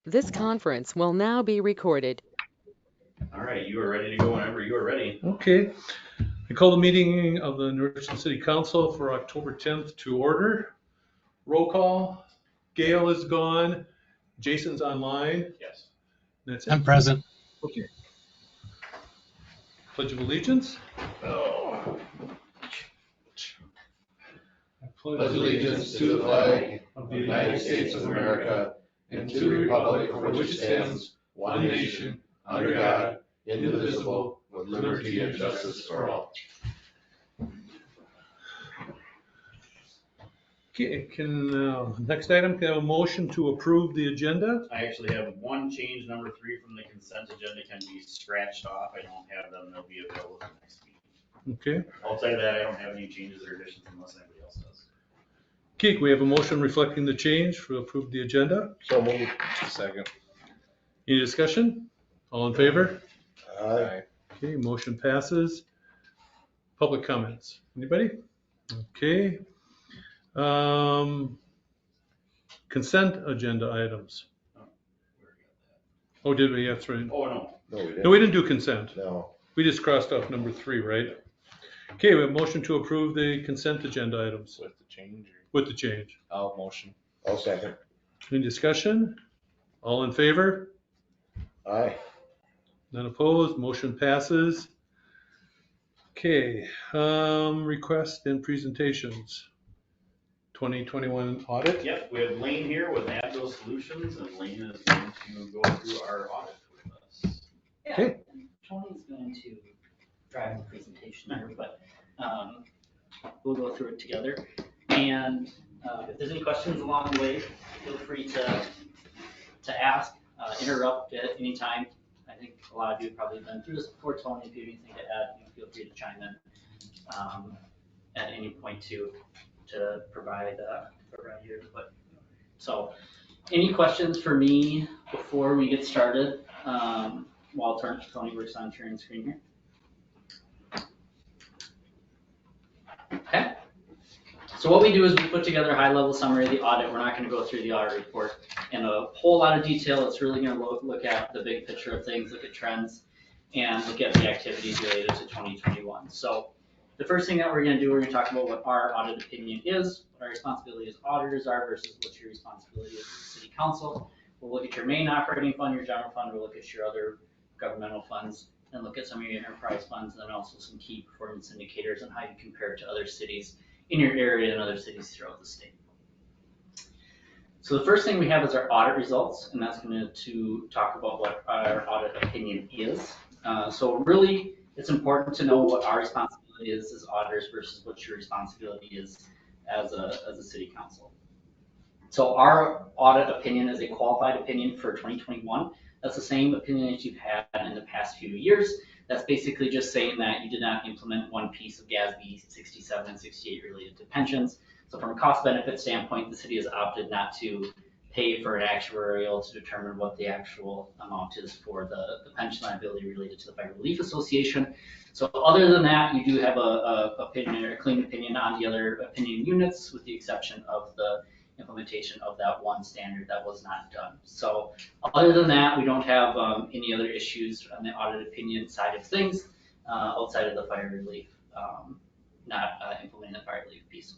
This conference will now be recorded. All right, you are ready to go whenever you are ready. Okay. I call the meeting of the New Richland City Council for October 10th to order. Roll call. Gail is gone. Jason's online. Yes. That's it. I'm present. Okay. Pledge of Allegiance. I Pledge allegiance to the flag of the United States of America and to the republic for which it stands, one nation, under God, indivisible, with liberty and justice for all. Okay, next item, can I have a motion to approve the agenda? I actually have one change, number 3 from the consent agenda can be scratched off. I don't have them, they'll be available for next meeting. Okay. Outside of that, I don't have any changes or additions unless anybody else does. Okay, we have a motion reflecting the change to approve the agenda. So moved. Second. Any discussion? All in favor? Aye. Okay, motion passes. Public comments. Anybody? Okay. Consent agenda items. Oh, did we? That's right. Oh, no. No, we didn't do consent. No. We just crossed off number 3, right? Okay, we have a motion to approve the consent agenda items With the change? with the change. I'll motion. I'll second. Any discussion? All in favor? Aye. None opposed, motion passes. Okay, request and presentations. 2021 audit. Yep, we have Lane here with Agile Solutions, and Lane is going to go through our audit with us. Yeah, Okay. and Tony's going to drive the presentation here, but we'll go through it together. And if there's any questions along the way, feel free to ask, interrupt at any time. I think a lot of you have probably been through this before. Tony, if you have anything to add, feel free to chime in at any point to provide your input. So, any questions for me before we get started? While Tony works on sharing the screen here. Okay. So what we do is we put together a high-level summary of the audit. We're not going to go through the audit report in a whole lot of detail. It's really going to look at the big picture of things, look at trends, and look at the activities related to 2021. So the first thing that we're going to do, we're going to talk about what our audit opinion is, what our responsibility as auditors are versus what your responsibility is as city council. We'll look at your main operating fund, your general fund. We'll look at your other governmental funds, and look at some of your enterprise funds, and then also some key performance indicators on how you compare to other cities in your area and other cities throughout the state. So the first thing we have is our audit results, and that's going to talk about what our audit opinion is. So really, it's important to know what our responsibility is as auditors versus what your responsibility is as a city council. So our audit opinion is a qualified opinion for 2021. That's the same opinion that you've had in the past few years. That's basically just saying that you did not implement one piece of GASB 67 and 68 related to pensions. So from a cost benefit standpoint, the city has opted not to pay for an actuarial to determine what the actual amount is for the pension liability related to the Fire Relief Association. So other than that, you do have a opinion or a clean opinion on the other opinion units, with the exception of the implementation of that one standard that was not done. So other than that, we don't have any other issues on the audit opinion side of things outside of the fire relief, not implementing the fire relief piece.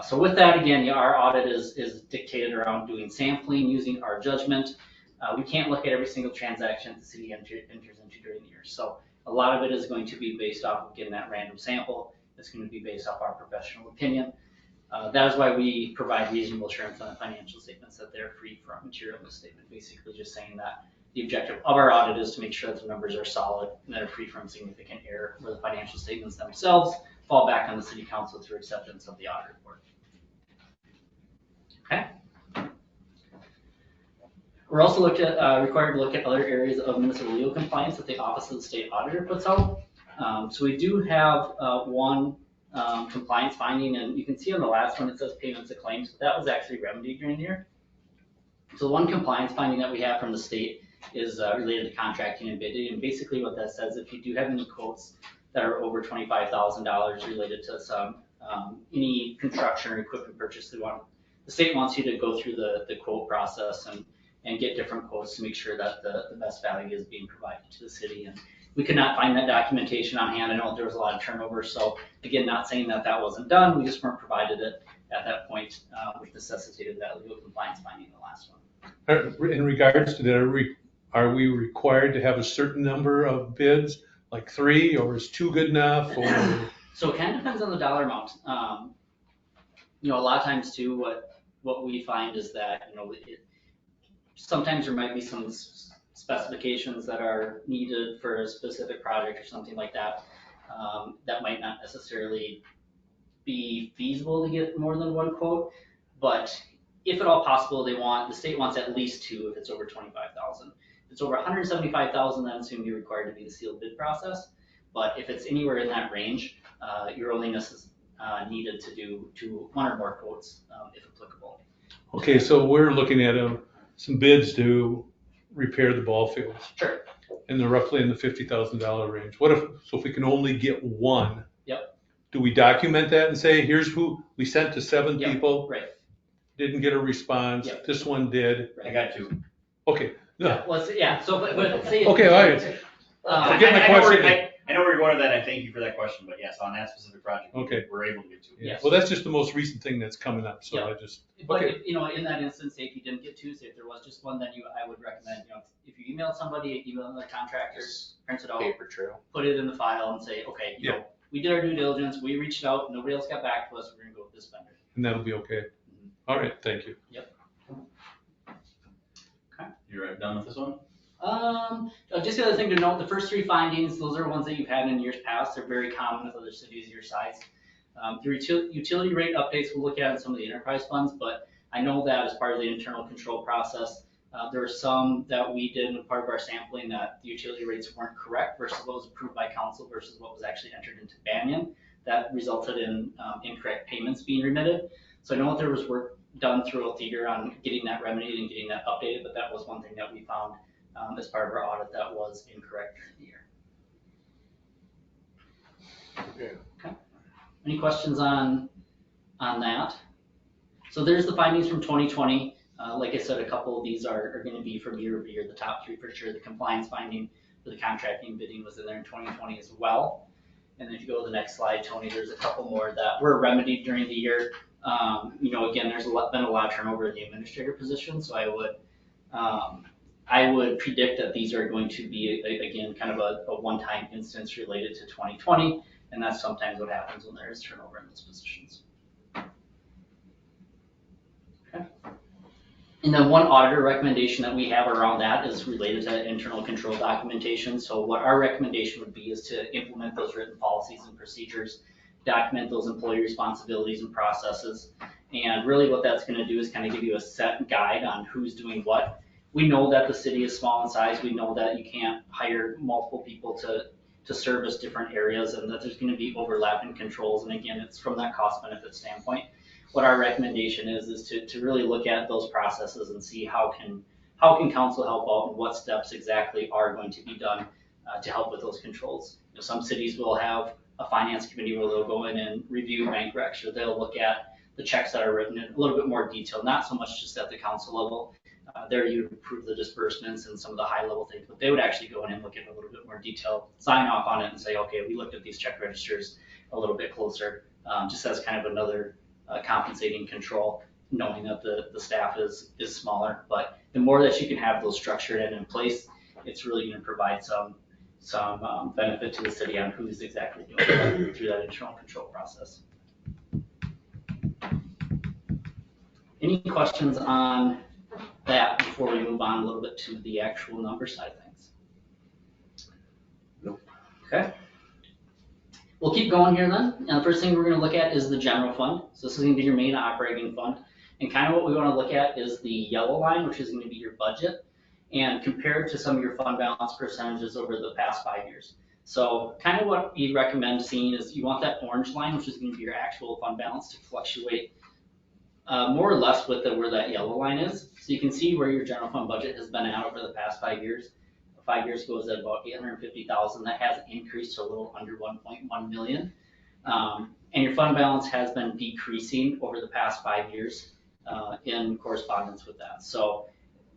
So with that, again, our audit is dictated around doing sampling, using our judgment. We can't look at every single transaction the city enters into during the year. So a lot of it is going to be based off of getting that random sample. It's going to be based off our professional opinion. That is why we provide reasonable assurance on the financial statements that they're free from material misstatement, basically just saying that the objective of our audit is to make sure that the numbers are solid and that are free from significant error, where the financial statements themselves fall back on the city council through acceptance of the audit report. Okay. We're also required to look at other areas of municipal legal compliance that the Office of the State Auditor puts out. So we do have one compliance finding, and you can see on the last one it says payments of claims, but that was actually remedied during the year. So one compliance finding that we have from the state is related to contracting and bidding, and basically what that says, if you do have any quotes that are over $25,000 related to some any construction or equipment purchase, the state wants you to go through the quote process and and get different quotes to make sure that the best value is being provided to the city. And we could not find that documentation on hand. I know there was a lot of turnover, so again, not saying that that wasn't done, we just weren't provided it at that point, which necessitated that legal compliance finding in the last one. In regards to that, are we required to have a certain number of bids, like 3, or is 2 good enough? Or? So it kind of depends on the dollar amount. A lot of times too, what we find is that, sometimes there might be some specifications that are needed for a specific project or something like that, that might not necessarily be feasible to get more than one quote, but if at all possible, the state wants at least 2 if it's over 25,000. If it's over 175,000, then it's going to be required to be the sealed bid process. But if it's anywhere in that range, your willingness is needed to do 1 or more quotes, if applicable. Okay, so we're looking at some bids to repair the ball fields. Sure. And they're roughly in the $50,000 range. So if we can only get 1? Yep. Do we document that and say, here's who we sent to 7 Yep. people? Right. Didn't get a response. Yep. This one did. Right. I got 2. Okay. Yeah. Well, so but say. Okay, all right. Forget my question. I know where you're going with that. I thank you for that question, but yes, on that specific project, Okay. we're able to get 2. Yes. Well, that's just the most recent thing that's coming up. So Yeah. I just. But Okay. if, in that instance, say if you didn't get 2, say if there was just 1, then I would recommend, if you emailed somebody, email the contractor, print it out, Paper trail. put it in the file and say, okay, Yeah. We did our due diligence, we reached out, nobody else got back to us, we're gonna go with this vendor. And that'll be okay. All right. Thank you. You're done with this one? Just the other thing to note, the first 3 findings, those are ones that you've had in years past. They're very common with other cities your size. The utility rate updates we'll look at in some of the enterprise funds, but I know that as part of the internal control process, there were some that we did in part of our sampling that the utility rates weren't correct versus what was approved by council versus what was actually entered into Banyan. That resulted in incorrect payments being remitted. So I know that there was work done throughout the year on getting that remedied and getting that updated, but that was one thing that we found as part of our audit that was incorrect during the year. Okay. Any questions on that? So there's the findings from 2020. Like I said, a couple of these are going to be from year over year. The top 3 for sure. The compliance finding for the contracting bidding was in there in 2020 as well. And then if you go to the next slide, Tony, there's a couple more that were remedied during the year. Again, there's been a lot of turnover in the administrator position, so I would predict that these are going to be, again, kind of a one-time instance related to 2020, and that's sometimes what happens when there is turnover in those positions. Okay. And then one auditor recommendation that we have around that is related to internal control documentation. So what our recommendation would be is to implement those written policies and procedures, document those employee responsibilities and processes. And really what that's going to do is kind of give you a set guide on who's doing what. We know that the city is small in size. We know that you can't hire multiple people to service different areas and that there's going to be overlapping controls. And again, it's from that cost benefit standpoint. What our recommendation is to really look at those processes and see how can council help out and what steps exactly are going to be done to help with those controls. Some cities will have a finance committee where they'll go in and review bank recs, or they'll look at the checks that are written in a little bit more detail, not so much just at the council level. There you approve the disbursements and some of the high level things, but they would actually go in and look at a little bit more detail, sign off on it and say, okay, we looked at these check registers a little bit closer, just as kind of another compensating control, knowing that the staff is smaller. But the more that you can have those structured and in place, it's really going to provide some benefit to the city on who's exactly doing it through that internal control process. Any questions on that before we move on a little bit to the actual number side of things? Nope. Okay. We'll keep going here then. And the first thing we're going to look at is the general fund. So this is going to be your main operating fund. And kind of what we want to look at is the yellow line, which is going to be your budget, and compare it to some of your fund balance percentages over the past 5 years. So kind of what we recommend seeing is you want that orange line, which is going to be your actual fund balance, to fluctuate more or less with where that yellow line is. So you can see where your general fund budget has been at over the past 5 years. 5 years ago was at about 850,000. That has increased to a little under 1.1 million. And your fund balance has been decreasing over the past 5 years in correspondence with that. So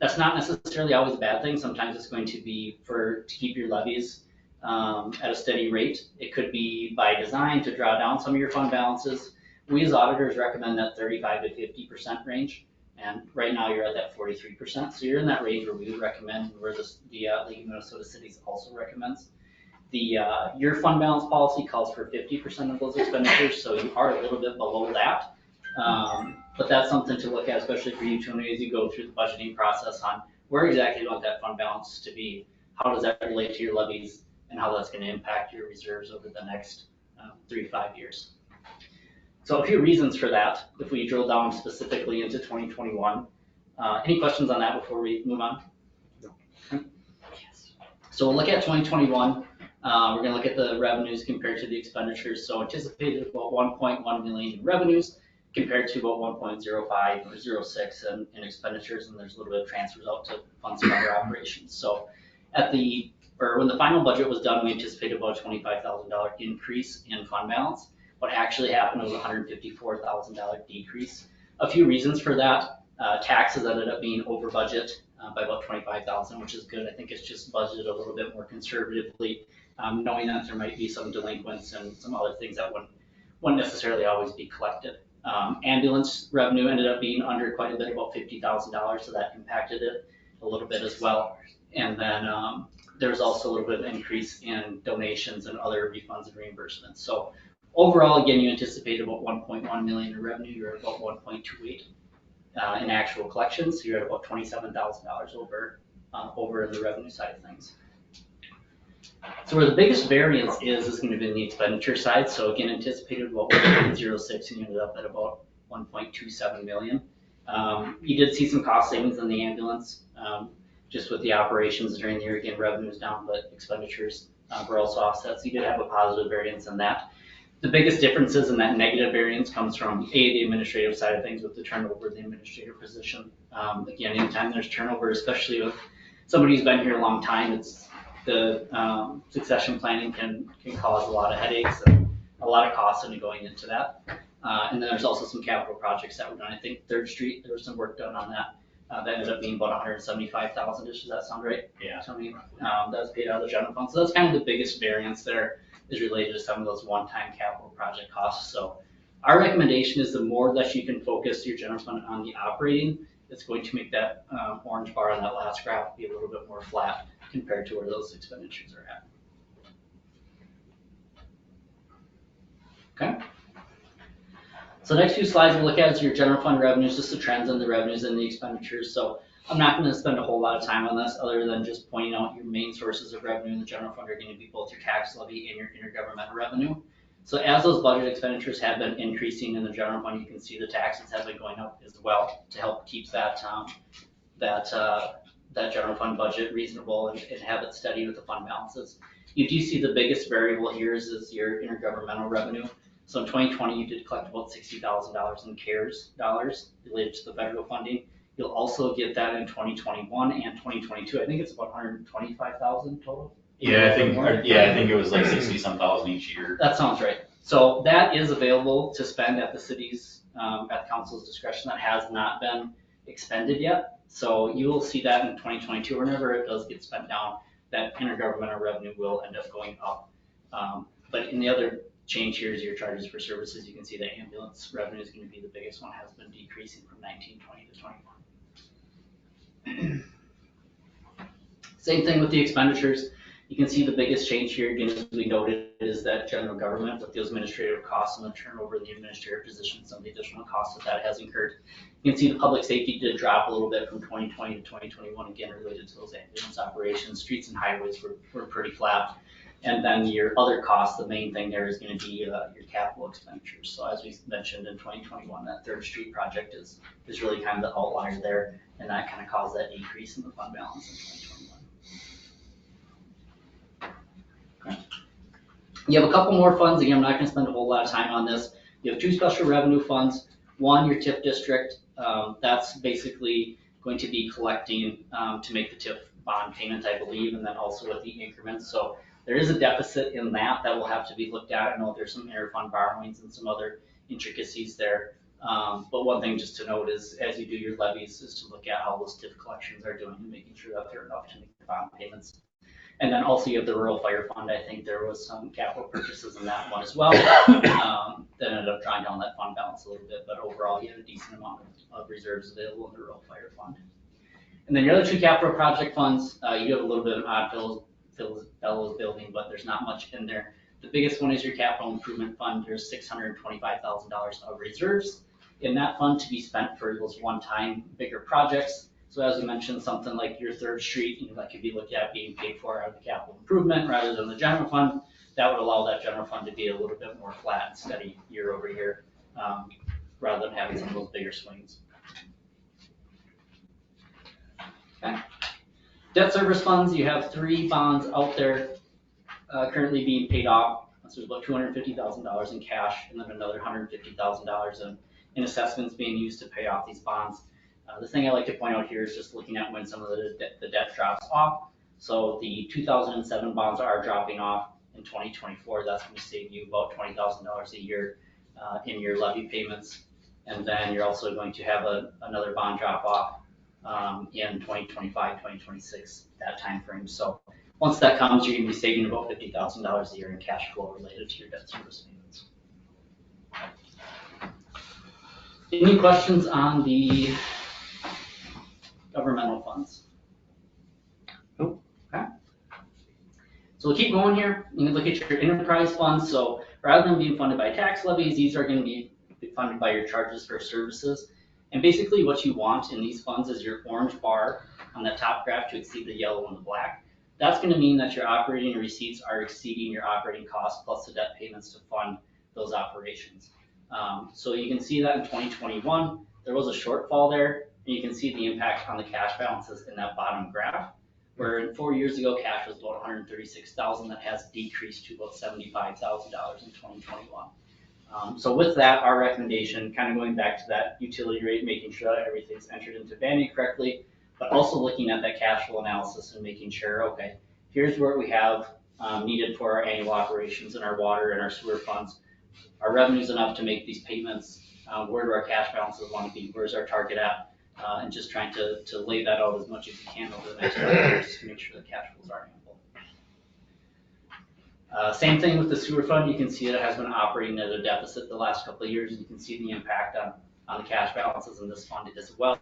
That's not necessarily always a bad thing. Sometimes it's going to be to keep your levies at a steady rate. It could be by design to draw down some of your fund balances. We as auditors recommend that 35 to 50% range. And right now you're at that 43%. So you're in that range where we would recommend, where the League of Minnesota Cities also recommends. Your fund balance policy calls for 50% of those expenditures, so you are a little bit below that. But that's something to look at, especially for you, Tony, as you go through the budgeting process on where exactly you want that fund balance to be. How does that relate to your levies and how that's going to impact your reserves over the next 3 to 5 years. So a few reasons for that, if we drill down specifically into 2021. Any questions on that before we move on? No. Yes. So we'll look at 2021. We're going to look at the revenues compared to the expenditures. So anticipated about 1.1 million in revenues compared to about 1.05 or 06 in expenditures, and there's a little bit of transfers out to funds from other operations. So when the final budget was done, we anticipated about a $25,000 increase in fund balance. What actually happened was a $154,000 decrease. A few reasons for that. Taxes ended up being over budget by about $25,000, which is good. I think it's just budgeted a little bit more conservatively, knowing that there might be some delinquents and some other things that wouldn't necessarily always be collected. Ambulance revenue ended up being under quite a bit, about $50,000, so that impacted it a little bit as well. And then there was also a little bit of increase in donations and other refunds and reimbursements. So overall, again, you anticipated about 1.1 million in revenue. You're at about 1.28 in actual collections. So you're at about $27,000 over in the revenue side of things. So where the biggest variance is going to be in the expenditure side. So again, anticipated about 1.06 and you ended up at about 1.27 million. You did see some cost savings in the ambulance, just with the operations during the year. Again, revenue is down, but expenditures were also offset. So you did have a positive variance in that. The biggest differences in that negative variance comes from the administrative side of things with the turnover of the administrator position. Again, anytime there's turnover, especially with somebody who's been here a long time, it's the succession planning can cause a lot of headaches and a lot of costs going into that. And then there's also some capital projects that were done. I think 3rd Street, there was some work done on that. That ended up being about $175,000. Does that sound right? Yeah. That was paid out of the general fund. So that's kind of the biggest variance there, is related to some of those one-time capital project costs. So our recommendation is the more that you can focus your general fund on the operating, it's going to make that orange bar on that last graph be a little bit more flat compared to where those expenditures are at. Okay. So the next few slides we'll look at is your general fund revenues, just the trends in the revenues and the expenditures. So I'm not going to spend a whole lot of time on this other than just pointing out your main sources of revenue in the general fund are going to be both your tax levy and your intergovernmental revenue. So as those budget expenditures have been increasing in the general fund, you can see the taxes have been going up as well to help keep that general fund budget reasonable and have it steady with the fund balances. You do see the biggest variable here is your intergovernmental revenue. So in 2020, you did collect about $60,000 in CARES dollars related to the federal funding. You'll also get that in 2021 and 2022. I think it's about 125,000 total. Yeah, I think it was like 60-some thousand each year. That sounds right. So that is available to spend at the city's, at the council's discretion. That has not been expended yet. So you will see that in 2022, whenever it does get spent down, that intergovernmental revenue will end up going up. But in the other change here is your charges for services. You can see the ambulance revenue is going to be the biggest one, has been decreasing from 1920 to 21. Same thing with the expenditures. You can see the biggest change here, again, as we noted, is that general government with those administrative costs and the turnover of the administrative position, some of the additional costs that has incurred. You can see the public safety did drop a little bit from 2020 to 2021, again, related to those ambulance operations. Streets and highways were pretty flat. And then your other costs, the main thing there is going to be your capital expenditures. So as we mentioned in 2021, that 3rd Street project is really kind of the outlier there, and that kind of caused that decrease in the fund balance in 2021. Okay. You have a couple more funds. Again, I'm not going to spend a whole lot of time on this. You have 2 special revenue funds. One, your TIF district. That's basically going to be collecting to make the TIF bond payment, I believe, and then also with the increments. So there is a deficit in that will have to be looked at. I know there's some interfund borrowings and some other intricacies there But one thing just to note is, as you do your levies, is to look at how those TIF collections are doing and making sure that they're enough to make the bond payments. And then also you have the rural fire fund. I think there was some capital purchases in that one as well. That ended up drawing down that fund balance a little bit, but overall you have a decent amount of reserves available in the rural fire fund. And then your other two capital project funds, you do have a little bit of Odd Fellows building, but there's not much in there. The biggest one is your capital improvement fund. There's $625,000 of reserves in that fund to be spent for those one-time bigger projects. So as we mentioned, something like your 3rd Street, that could be looked at being paid for out of the capital improvement rather than the general fund. That would allow that general fund to be a little bit more flat and steady year over year, rather than having some of those bigger swings. Okay. Debt service funds, you have 3 bonds out there currently being paid off. So there's about $250,000 in cash, and then another $150,000 in assessments being used to pay off these bonds. The thing I like to point out here is just looking at when some of the debt drops off. So the 2007 bonds are dropping off in 2024. That's going to save you about $20,000 a year in your levy payments. And then you're also going to have another bond drop off in 2025, 2026, that time frame. So once that comes, you're going to be saving about $50,000 a year in cash flow related to your debt service payments. Any questions on the governmental funds? Nope. Okay. So we'll keep going here. You can look at your enterprise funds. So rather than being funded by tax levies, these are going to be funded by your charges for services. And basically what you want in these funds is your orange bar on the top graph to exceed the yellow and the black. That's going to mean that your operating receipts are exceeding your operating costs plus the debt payments to fund those operations. So you can see that in 2021, there was a shortfall there, and you can see the impact on the cash balances in that bottom graph, where 4 years ago, cash was about $136,000. That has decreased to about $75,000 in 2021. So with that, our recommendation, kind of going back to that utility rate, making sure that everything's entered into Bandy correctly, but also looking at that cash flow analysis and making sure, okay, here's what we have needed for our annual operations and our water and our sewer funds. Our revenue's enough to make these payments. Where do our cash balances want to be? Where's our target at? And just trying to lay that out as much as you can over the next 5 years to make sure the cash flows are ample. Same thing with the sewer fund. You can see that it has been operating at a deficit the last couple of years. You can see the impact on the cash balances in this fund as well.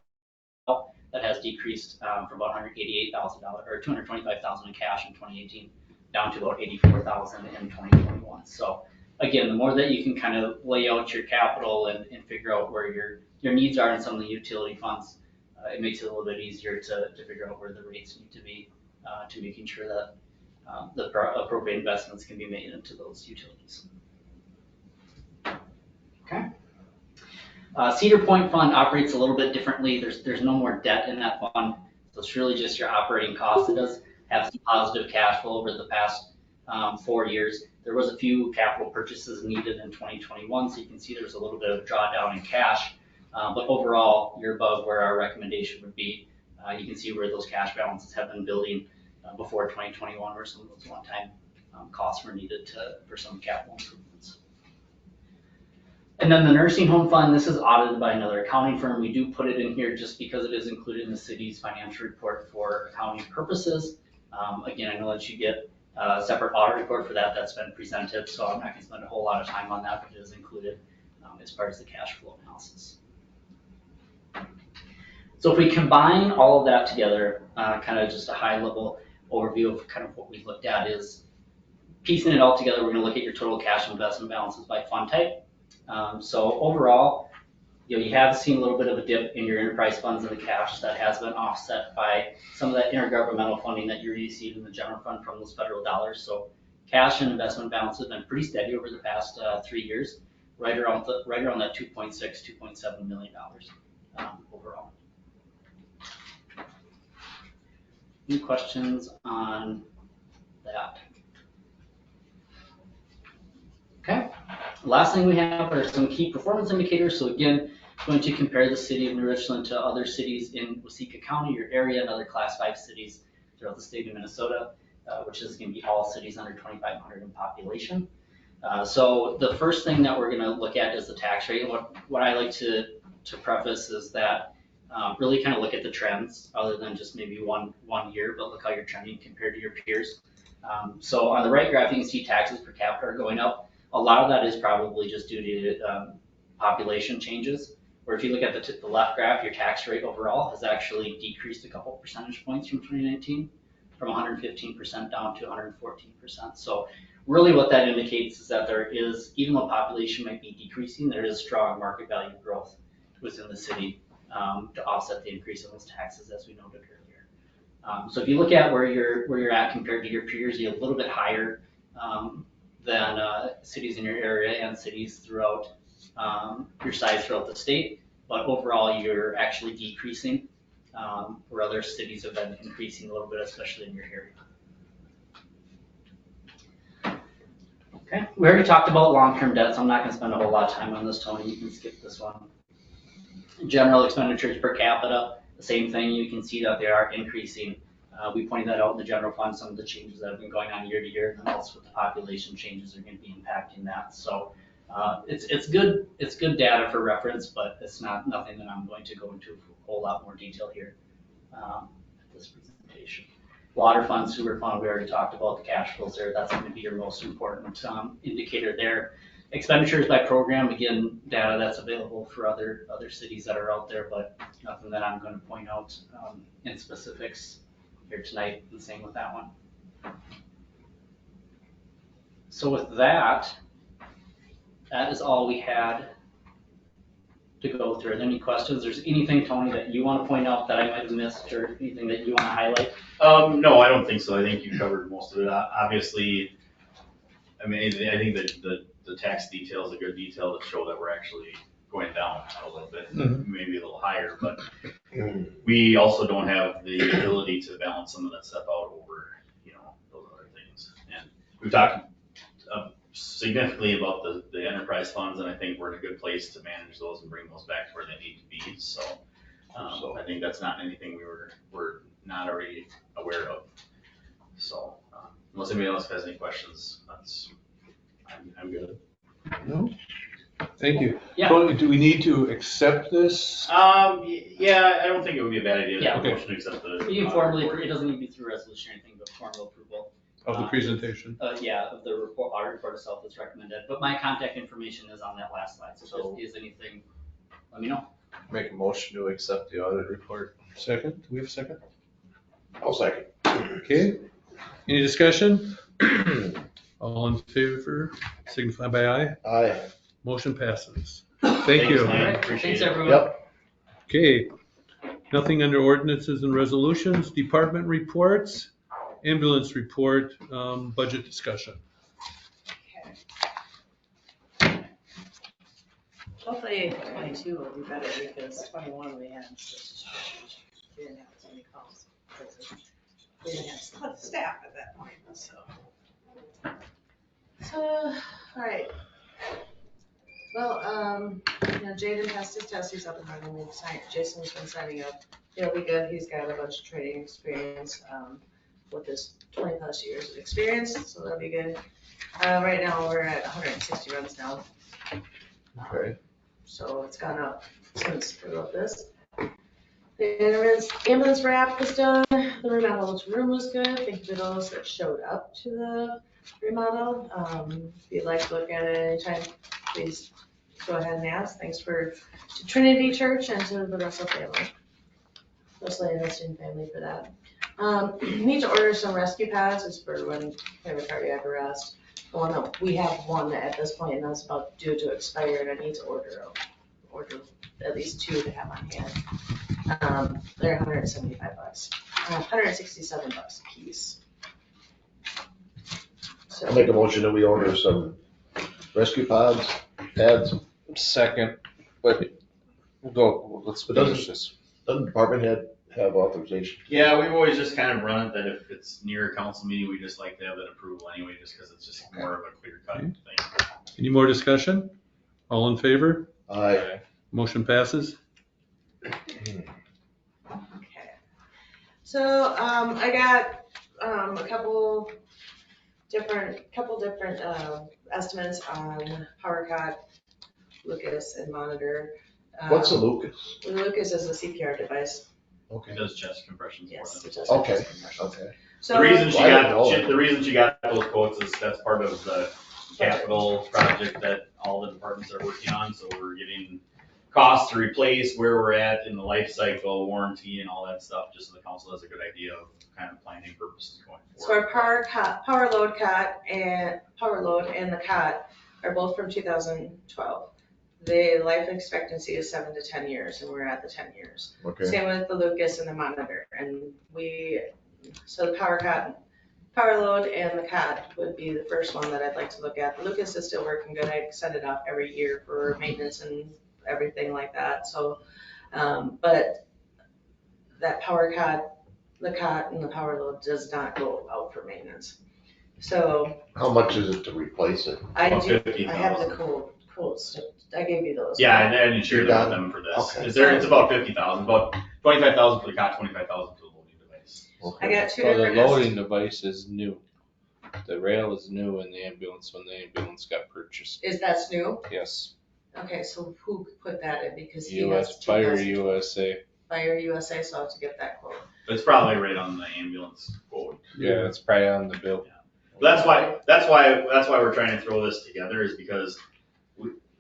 That has decreased from about $188,000 or $225,000 in cash in 2018 down to about $84,000 in 2021. So again, the more that you can kind of lay out your capital and figure out where your needs are in some of the utility funds, it makes it a little bit easier to figure out where the rates need to be to making sure that the appropriate investments can be made into those utilities. Okay. Cedar Point Fund operates a little bit differently. There's no more debt in that fund, so it's really just your operating costs. It does have some positive cash flow over the past 4 years. There was a few capital purchases needed in 2021, so you can see there's a little bit of drawdown in cash, but overall you're above where our recommendation would be. You can see where those cash balances have been building before 2021, where some of those one-time costs were needed for some capital improvements. And then the nursing home fund, this is audited by another accounting firm. We do put it in here just because it is included in the city's financial report for accounting purposes. Again, I know that you get a separate audit report for that that's been presented, so I'm not going to spend a whole lot of time on that, but it is included as part of the cash flow analysis. So if we combine all of that together, kind of just a high level overview of kind of what we looked at is piecing it all together. We're going to look at your total cash investment balances by fund type. So overall, you have seen a little bit of a dip in your enterprise funds and the cash that has been offset by some of that intergovernmental funding that you received in the general fund from those federal dollars. So cash and investment balance have been pretty steady over the past 3 years, right around that $2.6, $2.7 million overall. Any questions on that? Okay. The last thing we have are some key performance indicators. So again, going to compare the city of New Richland to other cities in Waseca County, your area, and other Class 5 cities throughout the state of Minnesota, which is going to be all cities under 2,500 in population. So the first thing that we're gonna look at is the tax rate. And what I like to preface is that really kind of look at the trends other than just maybe one year, but look how you're trending compared to your peers. So on the right graph, you can see taxes per capita are going up. A lot of that is probably just due to population changes. Or if you look at the left graph, your tax rate overall has actually decreased a couple percentage points from 2019, from 115% down to 114%. So really what that indicates is that there is, even though population might be decreasing, there is strong market value growth within the city to offset the increase in those taxes, as we noted earlier. So if you look at where you're at compared to your peers, you're a little bit higher than cities in your area and cities throughout your size throughout the state, but overall you're actually decreasing, where other cities have been increasing a little bit, especially in your area. Okay, we already talked about long-term debt, so I'm not going to spend a whole lot of time on this, Tony. You can skip this one. General expenditures per capita, the same thing. You can see that they are increasing. We pointed that out in the general fund, some of the changes that have been going on year to year, and then also with the population changes are going to be impacting that. So it's good data for reference, but it's nothing that I'm going to go into a whole lot more detail here at this presentation. Water fund, sewer fund, we already talked about the cash flows there. That's going to be your most important indicator there. Expenditures by program, again, data that's available for other cities that are out there, but nothing that I'm going to point out in specifics here tonight, and same with that one. So with that is all we had to go through. Are there any questions? There's anything, Tony, that you want to point out that I might have missed, or anything that you want to highlight? No, I don't think so. I think you covered most of it. Obviously, I mean, I think that the tax detail is a good detail to show that we're actually going down a little bit, maybe a little higher, but we also don't have the ability to balance some of that stuff out over, those other things. And we've talked significantly about the enterprise funds, and I think we're in a good place to manage those and bring those back to where they need to be. So I think that's not anything we're not already aware of. So unless anybody else has any questions, I'm good. No? Thank you. Yeah. So do we need to accept this? Yeah, I don't think it would be a bad idea to Yeah. motion to accept the. You can formally, it doesn't need to be through resolution or anything, but formal approval. Of the presentation? Yeah, of the report, our report itself is recommended, but my contact information is on that last slide, so if there is anything, let me know. Make a motion to accept the audit report. Second? Do we have a second? I'll second. Okay. Any discussion? All in favor, signify by aye. Aye. Motion passes. Thank you. man. Appreciate Thanks, it. everyone. Yep. Okay. Nothing under ordinances and resolutions, department reports, ambulance report, budget discussion. Hopefully 22 will be better because 21 we had, we didn't have as many calls. We didn't have staff at that point, so. All right. Well, Jaden passed his test, he's up and running, Jason's been signing up. He'll be good, he's got a bunch of training experience, with his 20 plus years of experience, so that'll be good. Right now, we're at 160 runs now. Okay. So it's gone up since we wrote this. The ambulance wrap was done, the remodel to room was good, thank you to those that showed up to the remodel. If you'd like to look at it anytime, please go ahead and ask. Thanks to Trinity Church and to the Russell family, mostly the Huston family for that. Need to order some rescue pads, it's for when we have a cardiac arrest. We have one at this point, and that's about due to expire, and I need to order at least 2 to have on hand. They're $175, $167 a piece. So I'll make a motion that we order some rescue pads. Second, wait, let's finish this. Doesn't the department head have authorization? Yeah, we've always just kind of run it that if it's near a council meeting, we just like to have that approval anyway, just because it's just more of a clear cut thing. Any more discussion? All in favor? Aye. Motion passes. Okay. So, I got, a couple different, estimates on PowerCot, Lucas, and Monitor. What's a Lucas? Lucas is a CPR device. It Okay. does chest compressions for Yes, them. it does. Okay. Okay. So, The reason she Well, I didn't know got, that. the reason she got those quotes is that's part of the capital project that all the departments are working on, so we're getting costs to replace where we're at in the life cycle, warranty and all that stuff, just so the council has a good idea of kind of planning purposes going so forward. our Power Load and the cot are both from 2012. The life expectancy is 7 to 10 years, and we're at the 10 years. Okay. Same with the Lucas and the Monitor, and so the Power Load and the cot would be the first one that I'd like to look at. The Lucas is still working good. I set it up every year for maintenance and everything like that, so, but that the cot and the Power Load does not go out for maintenance. So How much is it to replace it? I About have $50,000. the quotes, I gave you those. Yeah, and then you shared got with them for this. Okay. It's about 50,000, about 25,000 for the cot, 25,000 for the loading device. I got two Well, the different. loading device is new. The rail is new in the ambulance when the ambulance got purchased. That's new? Yes. Okay, so who put that in? Because he has US, Fire 2000 USA. Fire USA, so I'll have to get that quote. But it's probably right on the ambulance quote. Yeah, it's probably on the bill. But that's why we're trying to throw this together, is because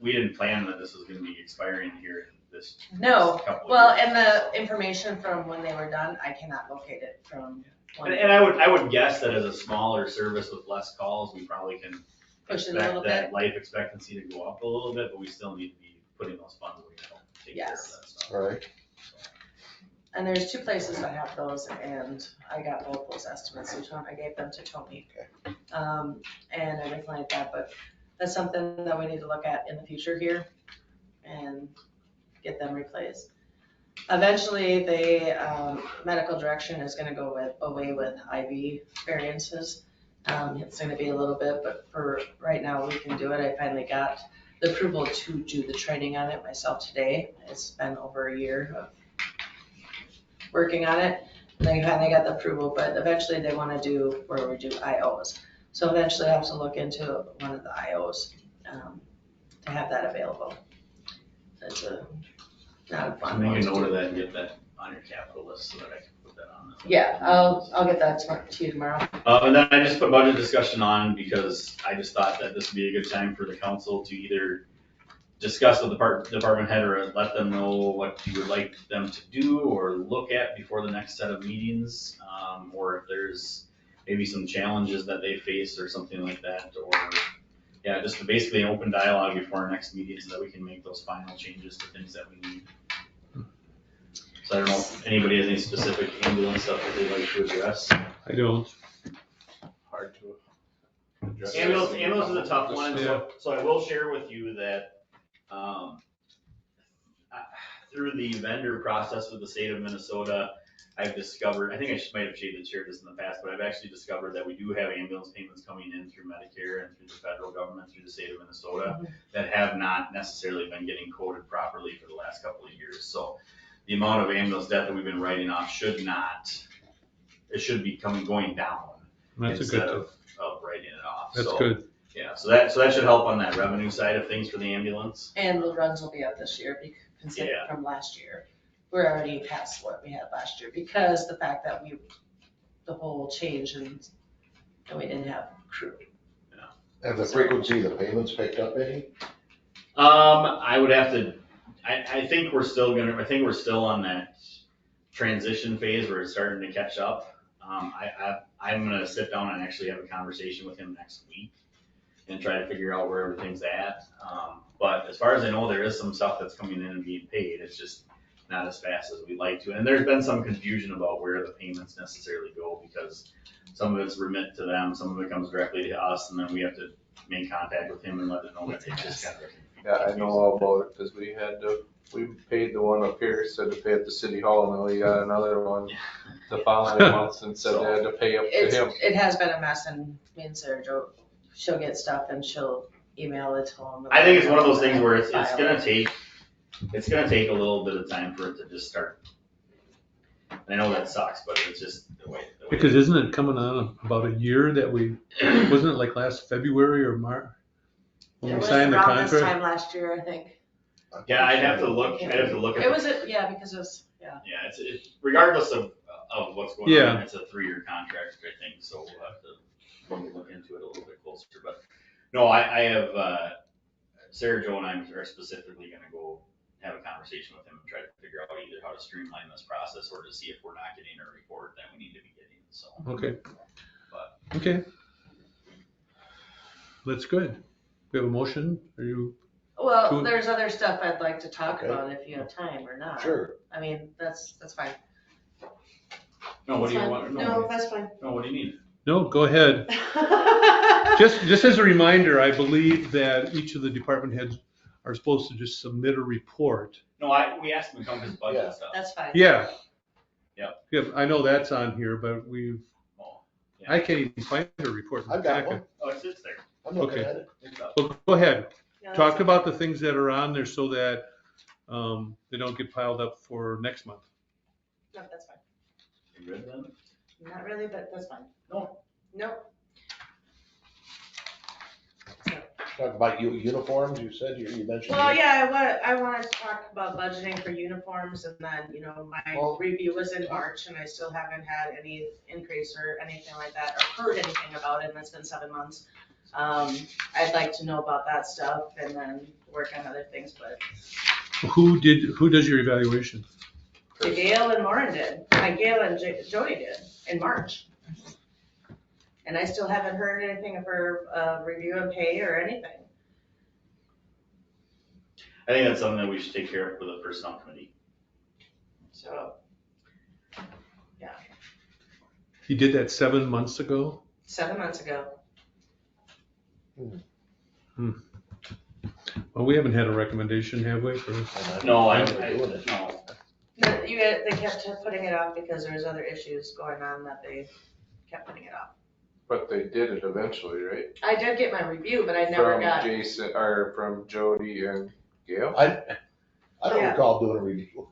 we didn't plan that this was gonna be expiring here in this No, couple of well, years. and the information from when they were done, I cannot locate it from one. And I would guess that as a smaller service with less calls, we probably can Push it a little expect that bit. life expectancy to go up a little bit, but we still need to be putting those funds away to help take care of Yes. that stuff. All right. And there's two places that have those, and I got both those estimates, each one, I gave them to Tony. And everything like that, but that's something that we need to look at in the future here and get them replaced. Eventually, the medical direction is gonna go away with IV variances. It's gonna be a little bit, but for right now, we can do it. I finally got the approval to do the training on it myself today. It's been over a year of working on it, and I finally got the approval, but eventually they wanna do where we do IOs. So eventually I have to look into one of the IOs, to have that available. It's not a So fun make one a to note do. of that and get that on your capital list so that I can put that on. Yeah, I'll get that to you tomorrow. And then I just put budget discussion on because I just thought that this would be a good time for the council to either discuss with the department head or let them know what you would like them to do or look at before the next set of meetings. Or if there's maybe some challenges that they face or something like that, or yeah, just basically an open dialogue before our next meeting so that we can make those final changes to things that we need. So I don't know if anybody has any specific ambulance stuff that they'd like to address. I don't. Hard to address. Ambulance is a tough one, Yeah. so I will share with you that, through the vendor process with the state of Minnesota, I've discovered, I think I might have shared this in the past, but I've actually discovered that we do have ambulance payments coming in through Medicare and through the federal government, through the state of Minnesota, that have not necessarily been getting coded properly for the last couple of years. So the amount of ambulance debt that we've been writing off should be going down That's a instead good, of writing it off. that's So, good. yeah, so that should help on that revenue side of things for the ambulance. And the runs will be up this year, considered Yeah. from last year. We're already past what we had last year, because the fact that the whole change and we didn't have crew. Have the frequency of the payments picked up any? I would have to, I think we're still on that transition phase where it's starting to catch up. I'm gonna sit down and actually have a conversation with him next week and try to figure out where everything's at. But as far as I know, there is some stuff that's coming in and being paid. It's just not as fast as we'd like to. And there's been some confusion about where the payments necessarily go, because some of it's remit to them, some of it comes directly to us, and then we have to make contact with him and let them know that it's just kind of. Yeah, I know all about it, cause we paid the one up here, said to pay at the city hall, and then we got another one the following month and said they had to pay up to him. It has been a mess, and me and Sarah Jo, she'll get stuff and she'll email it to them. I think it's one of those things where it's File gonna it. take a little bit of time for it to just start. I know that sucks, but it's just the way. Because isn't it coming on about a year that wasn't it like last February or March? when It we was signed the around this contract? time last year, I think. Yeah, I'd have to look at. It was, because it was, yeah. Yeah, it's regardless of what's going Yeah. on, it's a 3-year contract, I think, so we'll have to look into it a little bit closer, but no, I have, Sarah, Joe and I are specifically gonna go have a conversation with him and try to figure out either how to streamline this process or to see if we're not getting a report that we need to be getting, so. Okay. But- Okay. That's good. We have a motion? Are you, Well, Cool. there's other stuff I'd like to talk Okay. about if you have time or not. Sure. I mean, that's fine. No, what do you That's want, fine. no, No, that's fine. what do you need? no, go ahead. Just as a reminder, I believe that each of the department heads are supposed to just submit a report. No, we asked him to come to his budget Yeah. stuff. That's fine. Yeah. Yep. Yeah, I know that's on here, but Oh, I can't even find a report in the I've got packet. one. Oh, it sits there. I'm looking Okay. at it. It's up. Well, go ahead. Yeah, that's Talk fine. about the things that are on there so that they don't get piled up for next month. No, that's fine. You read them? Not really, but that's fine. No. Nope. Talk about uniforms, you said, you mentioned. Well, yeah, I wanted to talk about budgeting for uniforms and then, my Well- review was in March and I still haven't had any increase or anything like that or heard anything about it and it's been 7 months. I'd like to know about that stuff and then work on other things, but Who does your evaluation? Gail and Lauren did, Gail and Jody did in March. And I still haven't heard anything of her, review and pay or anything. I think that's something that we should take care of with the personnel committee. So, You did that 7 months ago? 7 months ago. Well, we haven't had a recommendation, have we? for- No, I They're doing it. no. They kept putting it off because there was other issues going on that they kept putting it off. But they did it eventually, right? I did get my review, but I never From got, Jason, or from Jody and Gail? I don't Yeah. recall doing a review.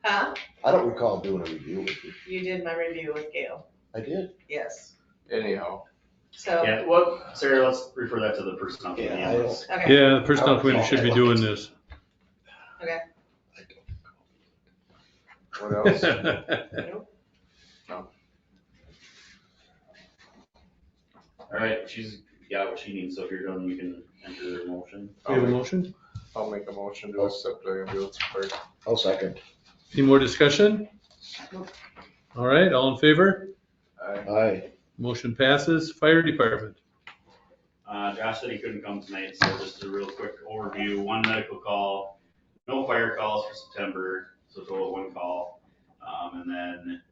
huh? I don't recall doing a review with you. You did my review with Gail, I did. yes. Anyhow, So, Yeah, well, Sarah, let's refer that to the personnel committee. Yeah, on I this. okay, Yeah, the personnel committee should be doing this. okay. what else? All right, she's got what she needs, so if you're done, you can enter the motion. We have a motion? I'll make a motion to accept the ambulance report. I'll second. Any more discussion? All right, all in favor? Aye. Motion passes. Fire department. Josh said he couldn't come tonight, so just a real quick overview, 1 medical call, no fire calls for September, so total of 1 call. And then,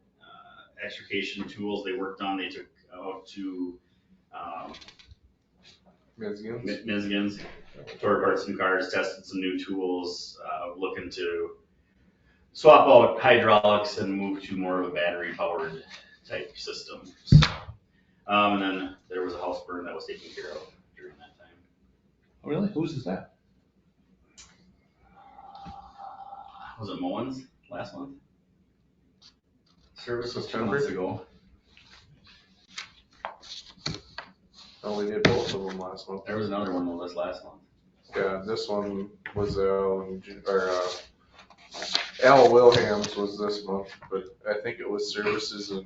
extrication tools they worked on, they took out to, Ms. Gibbs? Mizzigans, tore apart some cars, tested some new tools, looking to swap out hydraulics and move to more of a battery powered type system. And then there was a house burn that was taken care of during that time. Really? Whose is that? Was it Mullins last month? Service was 2 September? months ago. Oh, we did both of them last month. There was another one that was last month. Yeah, this one was, Al Williams was this month, but I think it was services and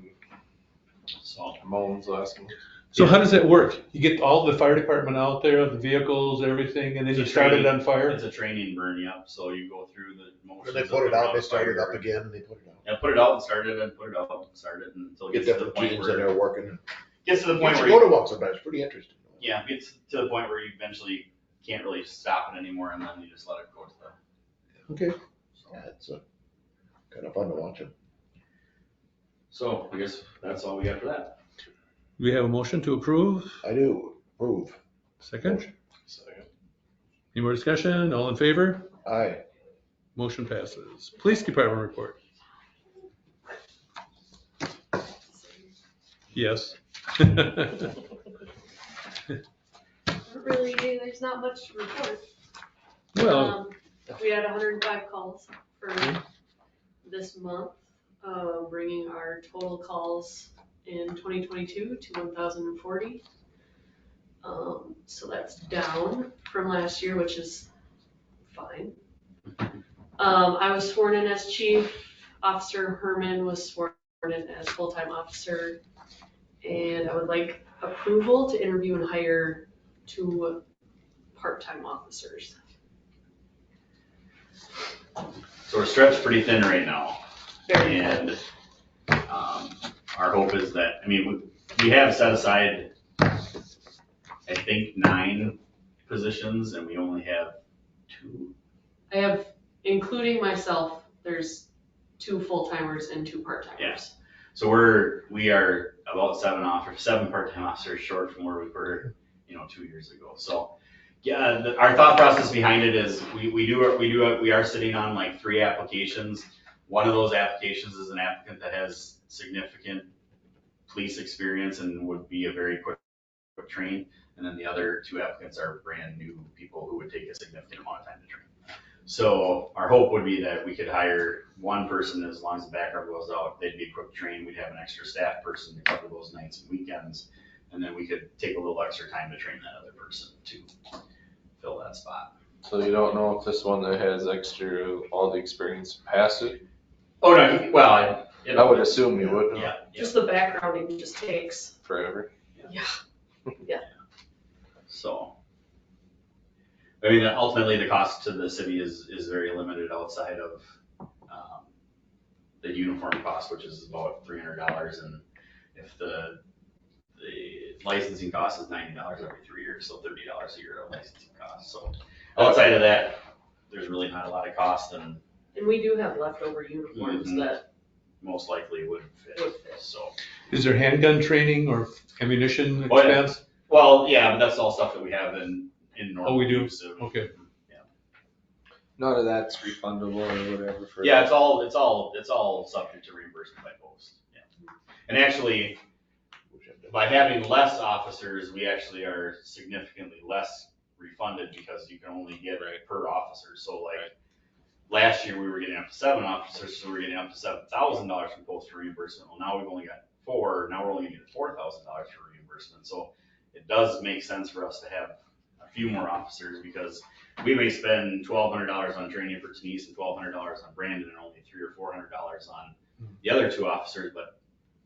So, Mullins last month. So how does that work? You get all the fire department out there, the vehicles, everything, and then you start it on fire? it's a training burn, yep, so you go through the motions. Then they of put it the out, they started fire. up again, and they put it out. Yeah, put it out and start it and put it out and start it until it Get gets to the different point teams in where, there working. gets to the You point should where, go you- to one sometime, it's pretty interesting. yeah, gets to the point where you eventually can't really stop it anymore and then you just let it go to the. Okay. Yeah, it's kind of fun to watch them. So I guess that's all we got for that. We have a motion to approve. I do approve. Second. Any more discussion? All in favor? Aye. Motion passes. Police department report. Yes. Really, there's not much to report. Well, We had 105 calls for this month, bringing our total calls in 2022 to 1,040. So that's down from last year, which is fine. I was sworn in as chief. Officer Herman was sworn in as full-time officer. And I would like approval to interview and hire 2 part-time officers. So we're stretched pretty thin right now. Very And our hope is that, I mean, we have set aside, I think, 9 positions and we only have 2. I have, including myself, there's 2 full-timers and 2 part-timers. Yes. So we are about 7 part-time officers short from where we were, 2 years ago. So yeah, our thought process behind it is we are sitting on like 3 applications. One of those applications is an applicant that has significant police experience and would be a very quick train. And then the other 2 applicants are brand new people who would take a significant amount of time to train. So our hope would be that we could hire 1 person as long as the background goes out. They'd be quick trained. We'd have an extra staff person to cover those nights and weekends. And then we could take a little extra time to train that other person to fill that spot. So you don't know if this one that has all the experience passed it? Oh, no, well, I would assume you would. Yeah. Just the backgrounding just takes. Forever. Yeah. So, I mean, ultimately the cost to the city is very limited outside of the uniform cost, which is about $300, and if the licensing cost is $90 every 3 years, so $30 a year of licensing cost. So outside of that, there's really not a lot of cost, and We do have leftover uniforms that most likely would fit. would fit. So, Is there handgun training or ammunition Oh, yeah. expense? well, yeah, but that's all stuff that we have in normal Oh, we do? use of- Okay. None of that's refundable or whatever for. Yeah, it's all subject to reimbursement by post. Yeah. And actually, by having less officers, we actually are significantly less refunded because you can only get per officer. So like last year we were getting up to 7 officers, so we were getting up to $7,000 from post reimbursement. Well, now we've only got 4. Now we're only getting $4,000 for reimbursement. So it does make sense for us to have a few more officers because we may spend $1,200 on training for Denise and $1,200 on Brandon and only $300 or $400 on the other 2 officers, but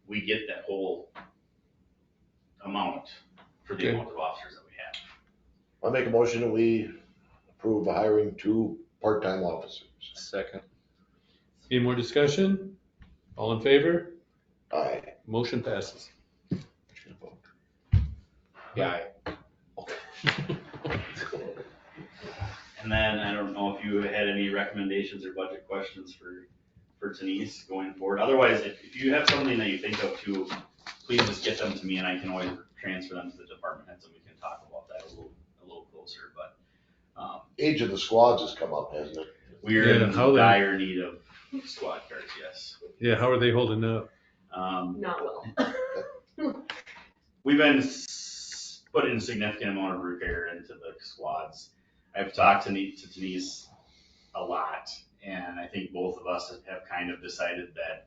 we get that whole amount for the Okay. amount of officers that we have. I'll make a motion that we approve hiring 2 part-time officers. Second. Any more discussion? All in favor? Aye. Motion passes. Yeah. And then I don't know if you had any recommendations or budget questions for Denise going forward. Otherwise, if you have something that you think of too, please just get them to me and I can always transfer them to the department heads and we can talk about that a little closer. But Age of the squads has come up, hasn't it? we're Yeah, in how they- dire need of squad cars, yes. Yeah, how are they holding up? Not well. We've been putting a significant amount of repair into the squads. I've talked to Denise a lot, and I think both of us have kind of decided that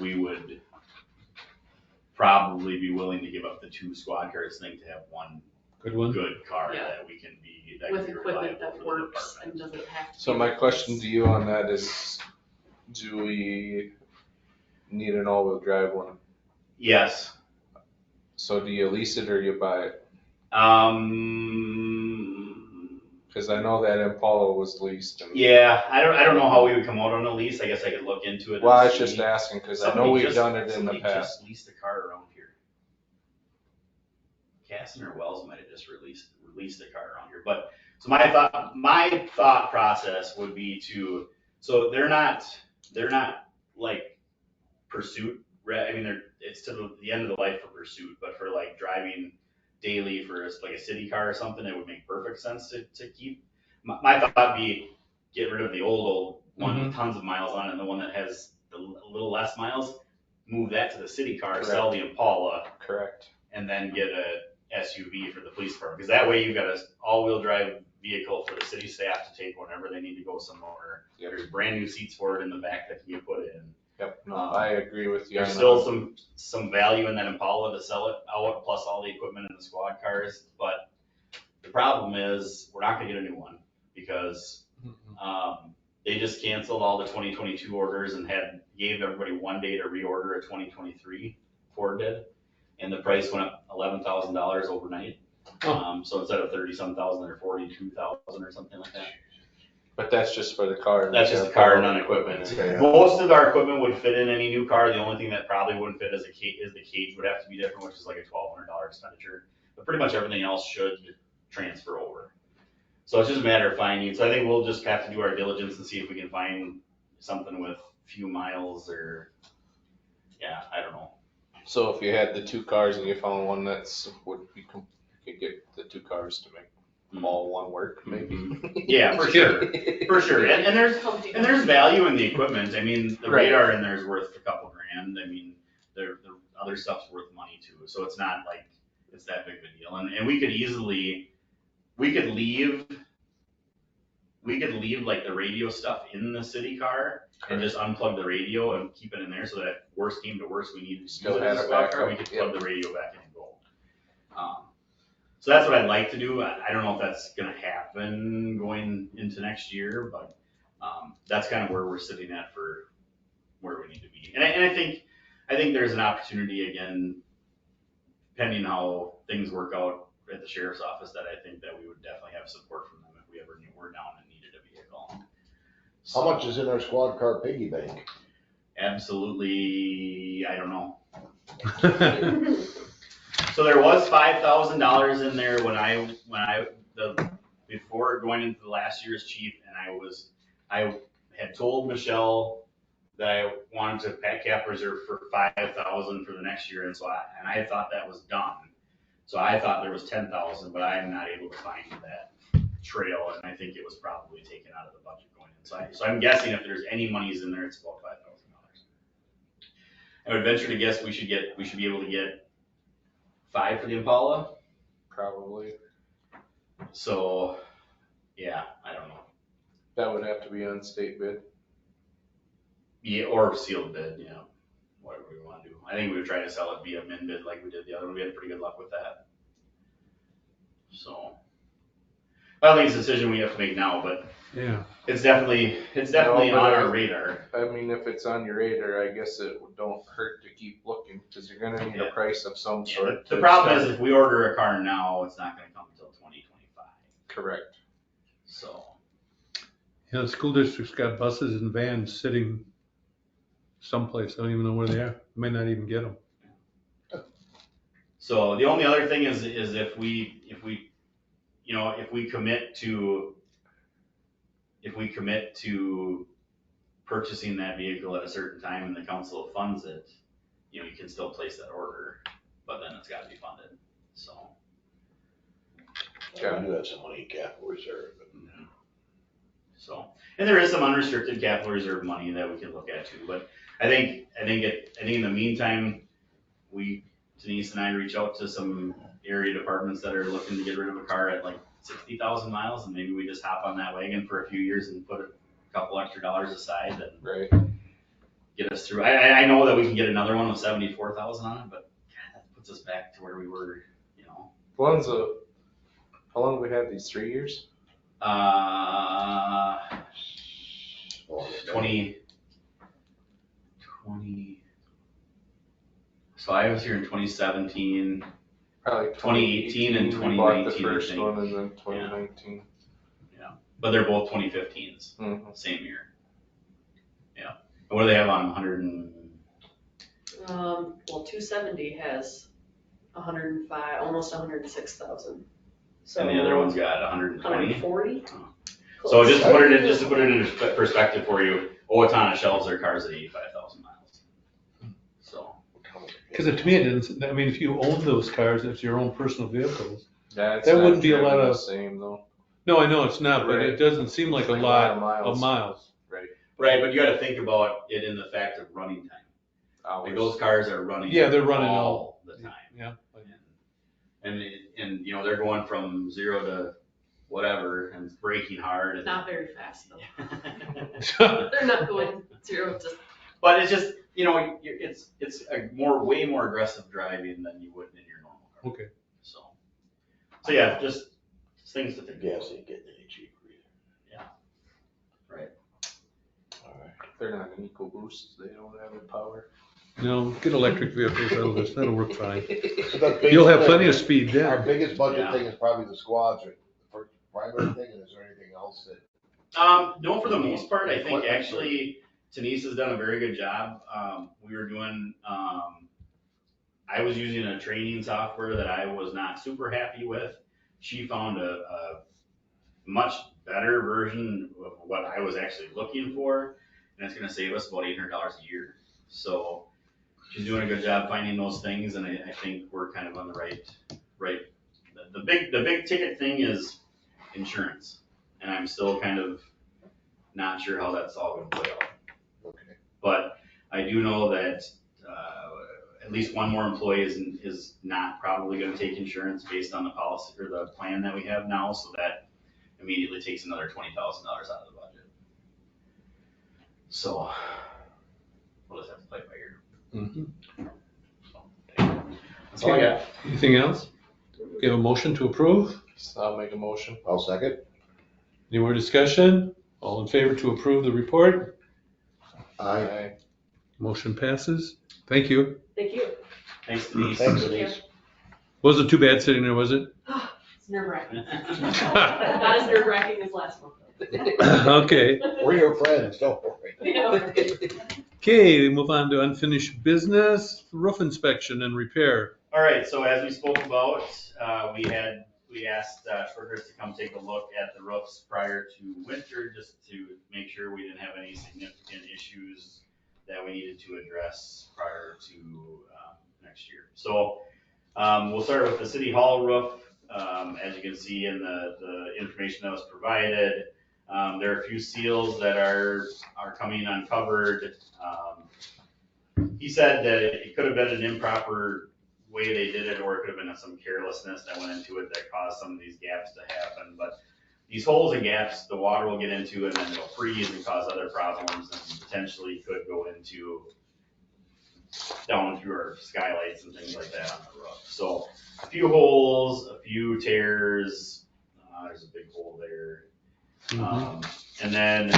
we would probably be willing to give up the 2 squad cars thing to have 1 Good one? good car Yeah. that we can be, that With can be equipment reliable that for the works and department. doesn't have to. So be my like question this. to you on that is, do we need an all-wheel drive one? Yes. So do you lease it or you buy it? Cause I know that Impala was leased and. Yeah, I don't know how we would come out on a lease. I guess I could look into it. Well, I and was just see. asking, cause I know Somebody we've just- done it in the somebody past. just leased a car around here. Casson or Wells might have just released a car around here, but, so my thought process would be so they're not like Pursuit, I mean, it's to the end of the life for Pursuit, but for like driving daily for like a city car or something, it would make perfect sense to keep. My thought would be get rid of the old one with tons of miles on it, and the one that has a little less miles, move that to the city car, sell the Impala, Correct. and then get a SUV for the police department, because that way you've got an all-wheel drive vehicle for the city staff to take whenever they need to go somewhere. Yep. There's brand new seats for it in the back that can get put in. Yep, no, I agree with you. There's still some value in that Impala to sell it out, plus all the equipment in the squad cars, but the problem is, we're not gonna get a new one, because, they just canceled all the 2022 orders and gave everybody one day to reorder a 2023, Ford did, and the price went up $11,000 overnight. So instead of 30-some thousand, they're 42,000 or something like that. But that's just for the car. That's just the car and non-equipment. Okay. Most of our equipment would fit in any new car. The only thing that probably wouldn't fit is the cage would have to be different, which is like a $1,200 expenditure. But pretty much everything else should transfer over. So it's just a matter of finding. So I think we'll just have to do our diligence and see if we can find something with few miles or, yeah, I don't know. So if you had the two cars and you found one you could get the two cars to make them all one work, maybe. Yeah, for sure, for sure. And there's value in the equipment. I mean, the Right. radar in there is worth a couple grand. I mean, the other stuff's worth money too. So it's not like it's that big of a deal. And we could leave like the radio stuff in the city car and just unplug the radio and keep it in there, so that if worst came to worst, we needed to Still use it had as a it squad back car, we up, could yep. plug the radio back in and go. So that's what I'd like to do. I don't know if that's gonna happen going into next year, but that's kind of where we're sitting at for where we need to be. And I think there's an opportunity again, depending how things work out at the sheriff's office, that I think that we would definitely have support from them if we ever were down and needed a vehicle. How much is in our squad car piggy bank? Absolutely, I don't know. So there was $5,000 in there before going into the last year's chief, and I had told Michelle that I wanted to pack cap reserve for $5,000 for the next year, and I thought that was done. So I thought there was $10,000, but I'm not able to find that trail, and I think it was probably taken out of the budget going in. So I'm guessing if there's any monies in there, it's about $5,000. I would venture to guess we should be able to get 5 for the Impala. Probably. So, yeah, I don't know. That would have to be on state bid. Yeah, or sealed bid, you know, whatever we want to do. I think we would try to sell it via min bid like we did the other one. We had pretty good luck with that. So, I don't think it's a decision we have to make now, but Yeah. it's definitely on our radar. I mean, if it's on your radar, I guess it don't hurt to keep looking, because you're gonna need a price of some Yeah, sort. the to problem start. is if we order a car now, it's not gonna come until 2025. Correct. So, Yeah, the school district's got buses and vans sitting someplace. I don't even know where they are. May not even get them. so the only other thing is if we commit to purchasing that vehicle at a certain time and the council funds it, you can still place that order, but then it's gotta be funded, so. I do have some money in capital reserve. So, and there is some unrestricted capital reserve money that we can look at too, but I think in the meantime, Denise and I reach out to some area departments that are looking to get rid of a car at like 60,000 miles, and maybe we just hop on that wagon for a few years and put a couple extra dollars aside and Right. get us through. I know that we can get another one with 74,000 on it, but God, that puts us back to where we were, How long have we had these, 3 years? 20. So I was here in 2017. Probably 2018 and we bought the 2019, I first think. one, and then 2019. But they're both 2015s, Mhm. same year. Yeah. And what do they have on 100 and? Well, 270 has 105, almost 106,000. So And the other one's got 120. 140. So just to put it in perspective for you, Owatonna shelves their cars at 85,000 miles. So. Because to me, it didn't, I mean, if you own those cars, it's your own personal vehicles. That's That not wouldn't be a lot driven the of- same though. No, I know it's not, but Right. it doesn't seem like a Like lot miles. of miles. Right, but you gotta think about it in the fact of running time. Like those cars are running. Yeah, they're running all the time. Yeah. And they're going from 0 to whatever and braking hard and. Not very fast though. Yeah. They're not going 0 to But it's just, you know, it's a way more aggressive driving than you would in your normal car. Okay. So yeah, just things to think about. Gas ain't getting any cheaper either. Alright. They're not an EcoBoost, they don't have the power. No, get electric vehicles, that'll work fine. So the biggest You'll have thing- plenty of speed Our then. biggest budget Yeah. thing is probably the squads, or the primary thing, and is there anything else that? No, for the most part, I think actually Denise has done a very good job. We were doing, I was using a training software that I was not super happy with. She found a much better version of what I was actually looking for, and it's gonna save us about $800 a year. So she's doing a good job finding those things, and I think we're kind of on the right. The big ticket thing is insurance, and I'm still kind of not sure how that's all gonna play out. Okay. But I do know that at least one more employee is not probably gonna take insurance based on the policy or the plan that we have now, so that immediately takes another $20,000 out of the budget. So we'll just have to play it by ear. That's all I got. Anything else? We have a motion to approve? So I'll make a motion. I'll second. Any more discussion? All in favor to approve the report? Aye. Motion passes. Thank you. Thank you. Thanks, Denise. Thanks, Denise. Wasn't too bad sitting there, was it? It's nerve wracking. Not as nerve wracking as last one. Okay. We're your friends, don't worry. Okay, we move on to unfinished business, roof inspection and repair. All right, so as we spoke about, we asked Schwerters to come take a look at the roofs prior to winter, just to make sure we didn't have any significant issues that we needed to address prior to next year. So we'll start with the City Hall roof. As you can see in the information that was provided, there are a few seals that are coming uncovered. He said that it could have been an improper way they did it, or it could have been some carelessness that went into it that caused some of these gaps to happen. But these holes and gaps, the water will get into, and then it'll freeze and cause other problems, and potentially could go into down through our skylights and things like that on the roof. So a few holes, a few tears. There's a big hole there. And then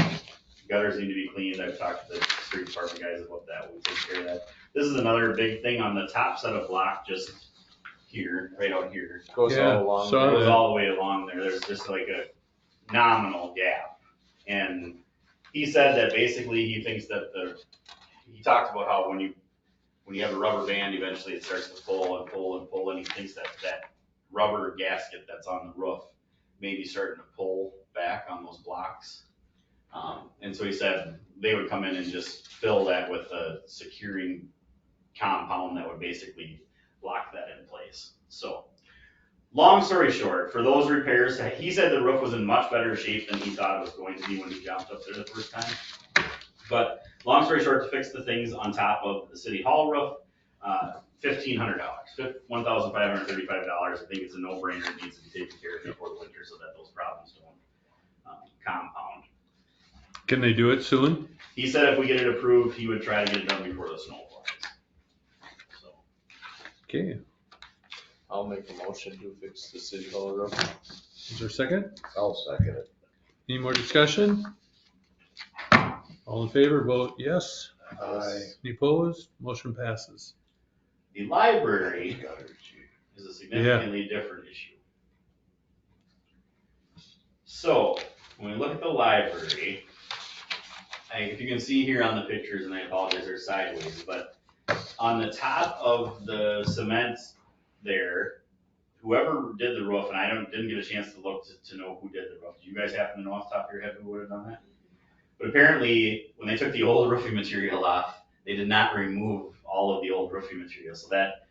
gutters need to be cleaned. I've talked to the street department guys about that. We'll take care of that. This is another big thing on the top set of block, just here, right out here. Goes Yeah, all along. saw there. Goes all the way along there. There's just like a nominal gap. And he said that basically he thinks that he talked about how when you have a rubber band, eventually it starts to pull and pull and pull, and he thinks that rubber gasket that's on the roof may be starting to pull back on those blocks. And so he said they would come in and just fill that with a securing compound that would basically lock that in place. So long story short, for those repairs, he said the roof was in much better shape than he thought it was going to be when he jumped up there the first time. But long story short, to fix the things on top of the City Hall roof, $1,500, $1,535. I think it's a no-brainer. It needs to be taken care of before the winter so that those problems don't compound. Can they do it soon? He said if we get it approved, he would try to get it done before the snow flies. So, Okay, I'll make a motion to fix the City Hall roof. is there a second? I'll second it. Any more discussion? All in favor, vote yes. Aye. Any opposed? Motion passes. the library is a significantly different issue. So, when we look at the library, if you can see here on the pictures, and I apologize, they're sideways, but on the top of the cement there, whoever did the roof, and I didn't get a chance to look to know who did the roof. Do you guys happen to know off the top of your head who would have done that? But apparently, when they took the old roofing material off, they did not remove all of the old roofing material. So that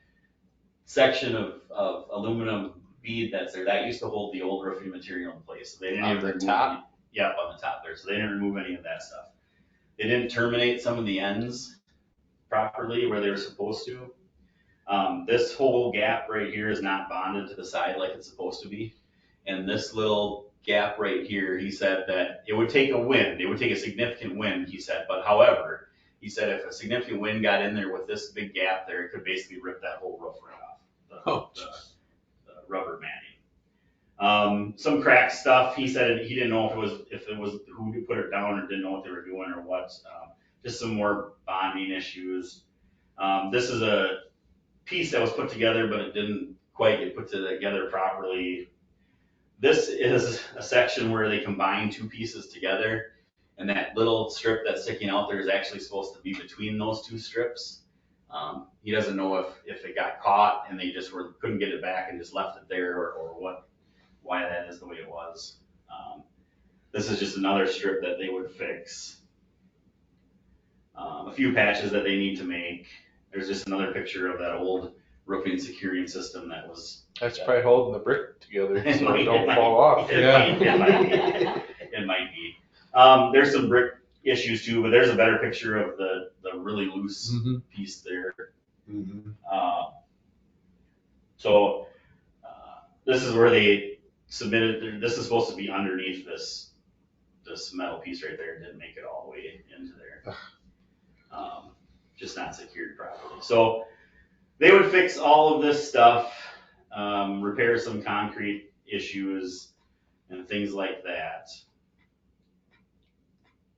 section of aluminum bead that's there, that used to hold the old roofing material in place. So they didn't On even the remove top? Yep, on the top there. So they didn't remove any of that stuff. They didn't terminate some of the ends properly where they were supposed to. This whole gap right here is not bonded to the side like it's supposed to be. And this little gap right here, he said that it would take a wind, it would take a significant wind, he said, but however, he said if a significant wind got in there with this big gap there, it could basically rip that whole roof right off, the rubber matting. Some cracked stuff, he said he didn't know if it was who put it down or didn't know what they were doing or what. Just some more bonding issues. This is a piece that was put together, but it didn't quite get put together properly. This is a section where they combine two pieces together, and that little strip that's sticking out there is actually supposed to be between those two strips. He doesn't know if it got caught and they just couldn't get it back and just left it there or why that is the way it was. This is just another strip that they would fix. A few patches that they need to make. There's just another picture of that old roofing securing system that was. That's probably holding the brick together It so might- it don't fall off. It might be. There's some brick issues too, but there's a better picture of the really loose piece there. So this is where they submitted, this is supposed to be underneath this metal piece right there. It didn't make it all the way into there. Just not secured properly. So they would fix all of this stuff, repair some concrete issues and things like that.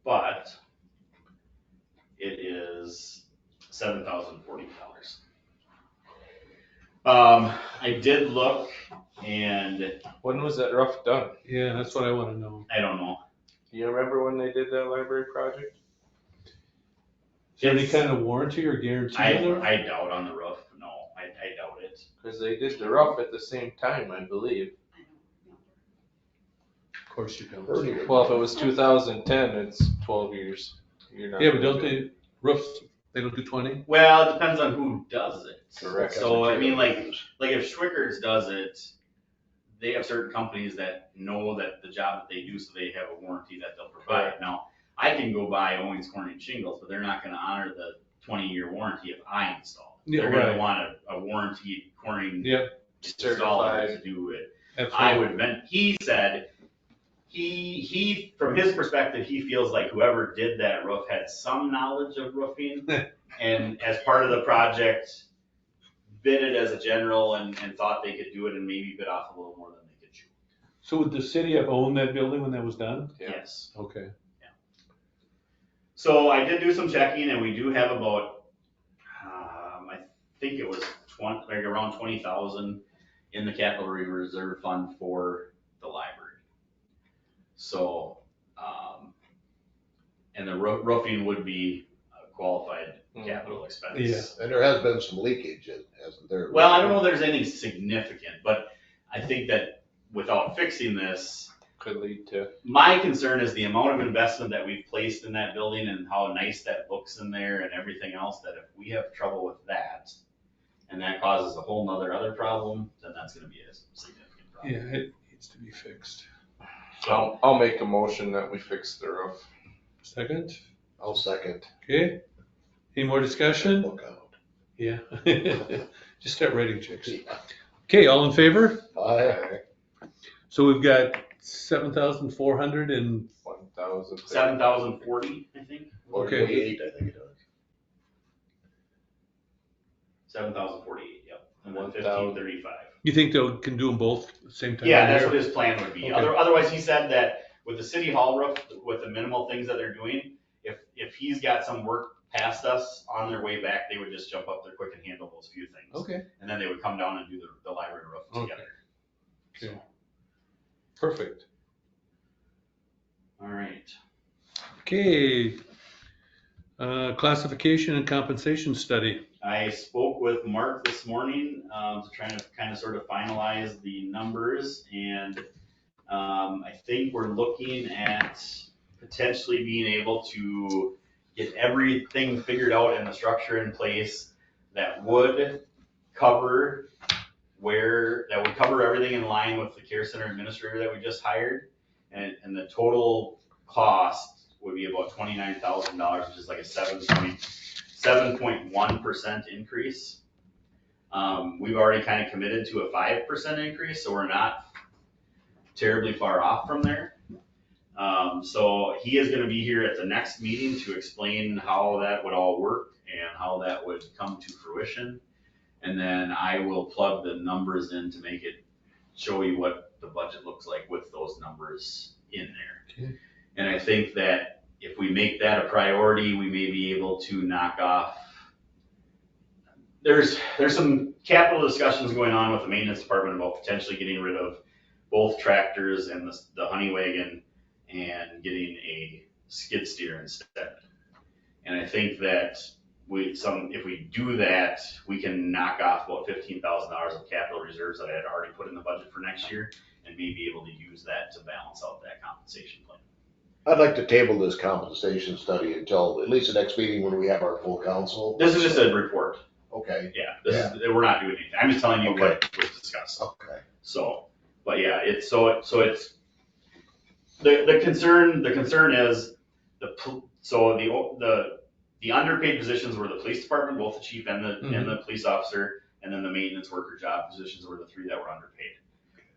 But it is $7,040. I did look and When was that roof done? Yeah, that's what I wanna know. I don't know. Do you remember when they did that library project? Is there any kind of warranty or guarantee I in there? doubt on the roof. No, I doubt it. Cause they did the roof at the same time, I believe. Of course you don't. Well, if it was 2010, it's 12 years. You're not. Yeah, but don't they, roofs, they don't do 20? Well, it depends on who does it. Correct. So I mean, like if Schwicker's does it, they have certain companies that know that the job that they do, so they have a warranty that they'll provide. Correct. Now, I can go buy Owens Corning shingles, but they're not gonna honor the 20-year warranty if I install it. Yeah, They're gonna right. want a warranty Corning Yeah, installer Certified. to do it. absolutely. I would vent, he said, he, from his perspective, he feels like whoever did that roof had some knowledge of roofing. And as part of the project, bid it as a general and thought they could do it and maybe bid off a little more than they could chew. So would the city have owned that building when that was done? Yeah. Yes. Okay. So I did do some checking and we do have about, I think it was around 20,000 in the capital reserve fund for the library. So, and the roofing would be a qualified capital expense. Yeah. And there has been some leakage, hasn't there? Well, I don't know if there's anything significant, but I think that without fixing this, Could lead to. my concern is the amount of investment that we've placed in that building and how nice that looks in there and everything else, that if we have trouble with that, and that causes a whole nother other problem, then that's gonna be a significant problem. Yeah, it needs to be fixed. I'll make a motion that we fix the roof. Second? I'll second. Okay. Any more discussion? Look out. Yeah. Just start writing checks. Okay, all in favor? Aye. So we've got 7,400 and, 1,000. 7,040, I think, Okay. 48, I think it is. 7,048, yep, and then 1,000. 1,535. you think they can do them both at the same time? Yeah, that's what his plan would be. Okay. Otherwise, he said that with the city hall roof, with the minimal things that they're doing, if he's got some work past us on their way back, they would just jump up there quick and handle those few things. Okay, And then they would come down and do the library roof Okay. together. okay. Perfect. All right. Okay. Classification and compensation study. I spoke with Mark this morning, to try to kind of sort of finalize the numbers, and I think we're looking at potentially being able to get everything figured out and the structure in place that would cover everything in line with the care center administrator that we just hired, and the total cost would be about $29,000, which is like a 7.1% increase. We've already kind of committed to a 5% increase, so we're not terribly far off from there. So he is gonna be here at the next meeting to explain how that would all work and how that would come to fruition. And then I will plug the numbers in to make it show you what the budget looks like with those numbers in there. Okay. And I think that if we make that a priority, we may be able to knock off. There's some capital discussions going on with the maintenance department about potentially getting rid of both tractors and the honey wagon and getting a skid steer instead. And I think that if we do that, we can knock off about $15,000 of capital reserves that I had already put in the budget for next year and may be able to use that to balance out that compensation plan. I'd like to table this compensation study until at least the next meeting when we have our full council. This is just a report. Okay, Yeah, we're not doing anything. I'm just telling you what was discussed. okay. So, but yeah, it's the concern is the underpaid positions were the police department, both the chief and the police officer, and then the maintenance worker job positions were the 3 that were underpaid.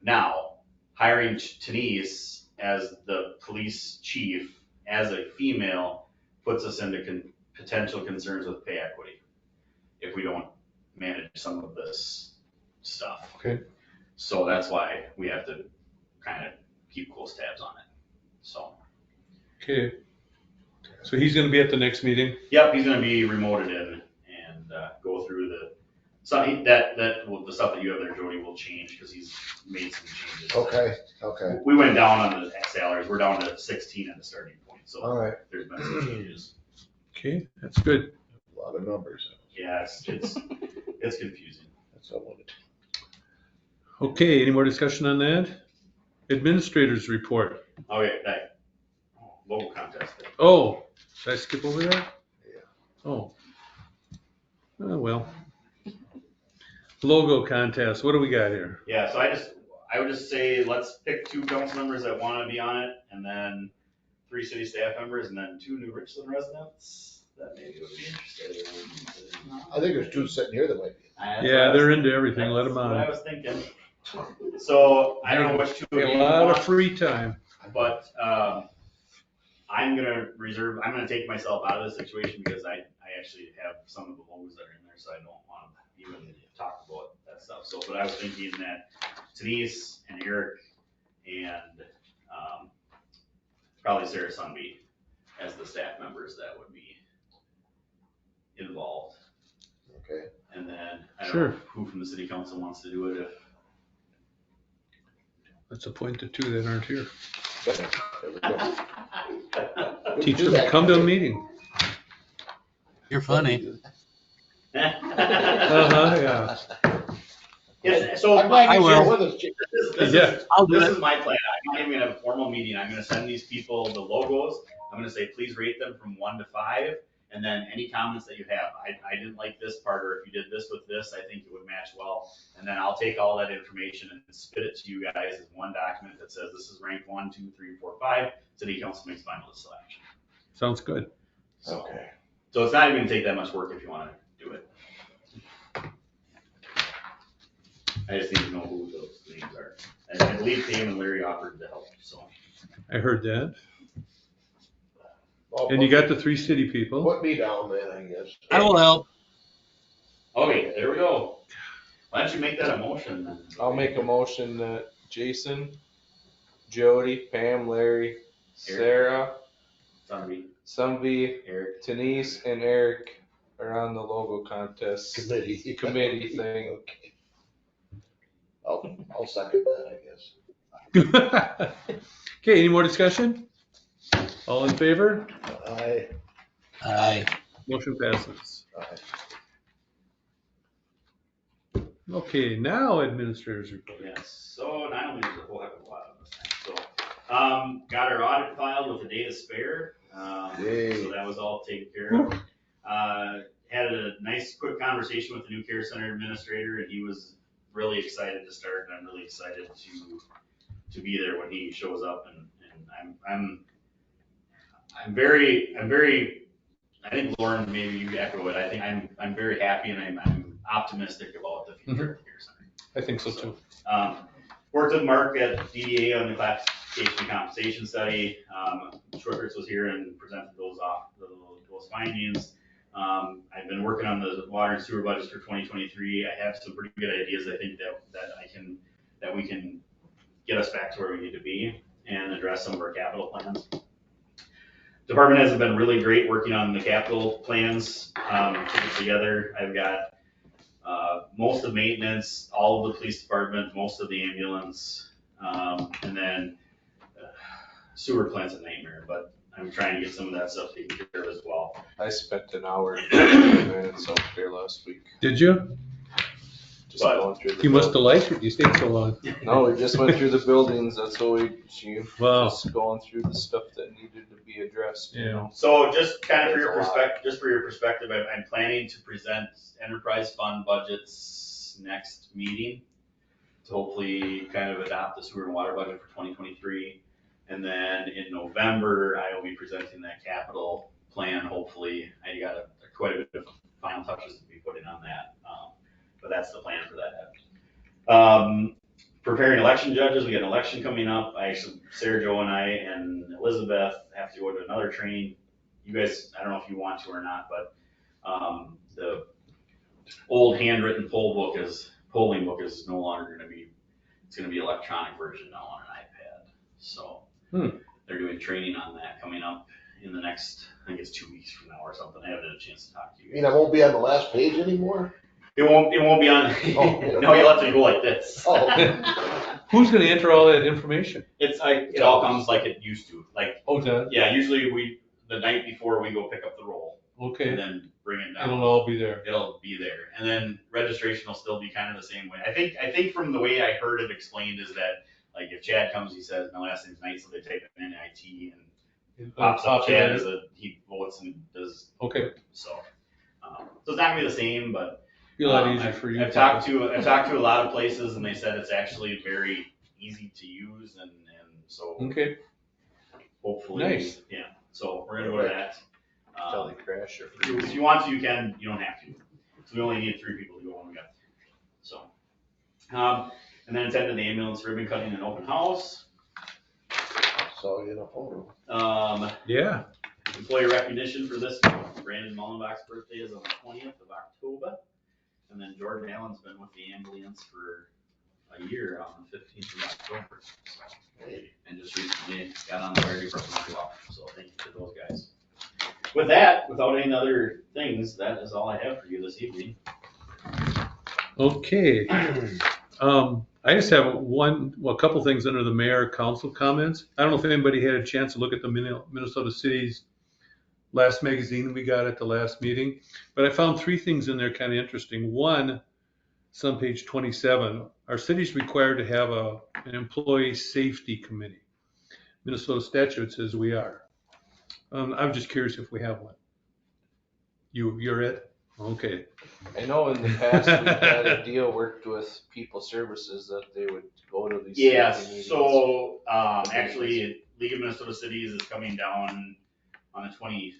Now, hiring Denise as the police chief as a female puts us into potential concerns with pay equity if we don't manage some of this stuff. Okay. So that's why we have to kind of keep close tabs on it. So. Okay. So he's gonna be at the next meeting? Yep, he's gonna be remoted in and go through the stuff that you have there, Jody, will change because he's made some changes. Okay. We went down on the salaries. We're down to 16 at the starting point, so All right. there's been some changes. Okay, that's good. A lot of numbers. Yeah, it's confusing. That's what I wanted. Okay, any more discussion on that? Administrators report. Okay, that local contest thing. Oh, did I skip over that? Yeah. Oh. Oh, well. Logo contest, what do we got here? Yeah, so I would just say let's pick 2 council members that want to be on it, and then 3 city staff members, and then 2 New Richland residents that maybe would be interested. I think there's 2 sitting here that might be. Yeah, they're into everything, let them That's what I on. was thinking. So I don't know which 2 of A you lot want, of free time. but I'm gonna take myself out of this situation because I actually have some of the logos that are in there, so I don't want to even talk about that stuff. So, but I was thinking that Denise and Eric and probably Sarah Sunby as the staff members that would be involved. Okay. And then I don't Sure. know who from the city council wants to do it. Let's appoint the 2 that aren't here. There we go. Teach them to come to a meeting. You're funny. Yeah. Yes, so I'm glad I you're will. here with us, Chief. Yeah. I'll do This it. is my plan. I'm not even gonna have a formal meeting. I'm gonna send these people the logos. I'm gonna say, please rate them from 1 to 5. And then any comments that you have, I didn't like this part, or if you did this with this, I think it would match well. And then I'll take all that information and spit it to you guys as one document that says this is rank 1, 2, 3, 4, 5. City council makes final selection. Sounds good. So, Okay. so it's not even gonna take that much work if you wanna do it. I just need to know who those names are. And I believe Pam and Larry offered to help, so. I heard that. Well, And you got the 3 city people. Put me down then, I guess. I will help. Okay, there we go. Why don't you make that a motion then? I'll make a motion that Jason, Jody, Pam, Larry, Sarah, Sorry, Sunby, Eric. Denise, and Eric are on the logo contest Committee. committee thing. Okay. I'll second that, I guess. Okay, any more discussion? All in favor? Aye. Aye. Motion passes. Aye. Okay, now administrators report. Yes, so not only there's a whole heck of a lot of this thing, so, got our audit filed with a day to spare. Yay. So that was all taken care of. Had a nice quick conversation with the new care center administrator, and he was really excited to start, and I'm really excited to be there when he shows up, and I'm very, I think Lauren, maybe you echo it, I think I'm very happy and I'm optimistic about the future of the care center. I think so too. Worked with Mark at DDA on the HB compensation study. Shortridge was here and presented those findings. I've been working on the water and sewer budgets for 2023. I have some pretty good ideas. I think that we can get us back to where we need to be and address some of our capital plans. Department heads have been really great working on the capital plans, put together. I've got most of maintenance, all of the police department, most of the ambulance, and then sewer plant's a nightmare, but I'm trying to get some of that stuff taken care of as well. I spent an hour and 15 minutes up there last week. Did you? Just But going through the You must have buildings. liked it. You stayed so long. No, we just went through the buildings. That's what Wow. just going through the stuff that needed to be addressed, you Yeah. know. So just kind of for There's your a lot. perspective, I'm planning to present enterprise fund budgets next meeting to hopefully kind of adopt the sewer and water budget for 2023. And then in November, I will be presenting that capital plan, hopefully. I got quite a bit of final touches to be putting on that. But that's the plan for that. Preparing election judges, we got an election coming up. Sarah Jo and I and Elizabeth have to go to another training. You guys, I don't know if you want to or not, but the old handwritten polling book is no longer gonna be, it's gonna be electronic version now on an iPad. So they're doing training on that coming up in the next, I think it's 2 weeks from now or something. I haven't had a chance to talk to you. You mean I won't be on the last page anymore? It won't be on, Oh. no, you'll have to go like this. Oh. Who's gonna enter all that information? It's like, it all comes like it used to, like, Oh, Dad? yeah, usually the night before we go pick up the roll and Okay. then bring it down. It'll all be there. It'll be there. And then registration will still be kind of the same way. I think from the way I heard it explained is that, like, if Chad comes, he says, my last name's Knight, so they type in NIT and pops up Chad as he votes and does, Okay. so. So it's not gonna be the same, but Be a lot easier for you. I've talked to a lot of places and they said it's actually very easy to use and so Okay. hopefully. Nice. Yeah, so we're gonna go to that. Until they crash or If you want to, you can, you don't have to. So we only need 3 people to go when we got there. So. And then attended the ambulance ribbon cutting and open house. Saw you in a photo. Yeah. Employee recognition for this month. Brandon Mullenbach's birthday is on the 20th of October. And then Jordan Allen's been with the ambulance for a year on the 15th of October. So, and just recently got on the fire department as well. So thank you to those guys. With that, without any other things, that is all I have for you this evening. Okay. I just have a couple things under the mayor council comments. I don't know if anybody had a chance to look at the Minnesota City's last magazine we got at the last meeting, but I found 3 things in there kind of interesting. One, it's on page 27. Our city's required to have an employee safety committee. Minnesota statute says we are. I'm just curious if we have one. You're it? Okay. I know in the past we've had a deal worked with People Services that they would go to these. Yeah, safety meetings. so, actually, League of Minnesota Cities is coming down on the 20th.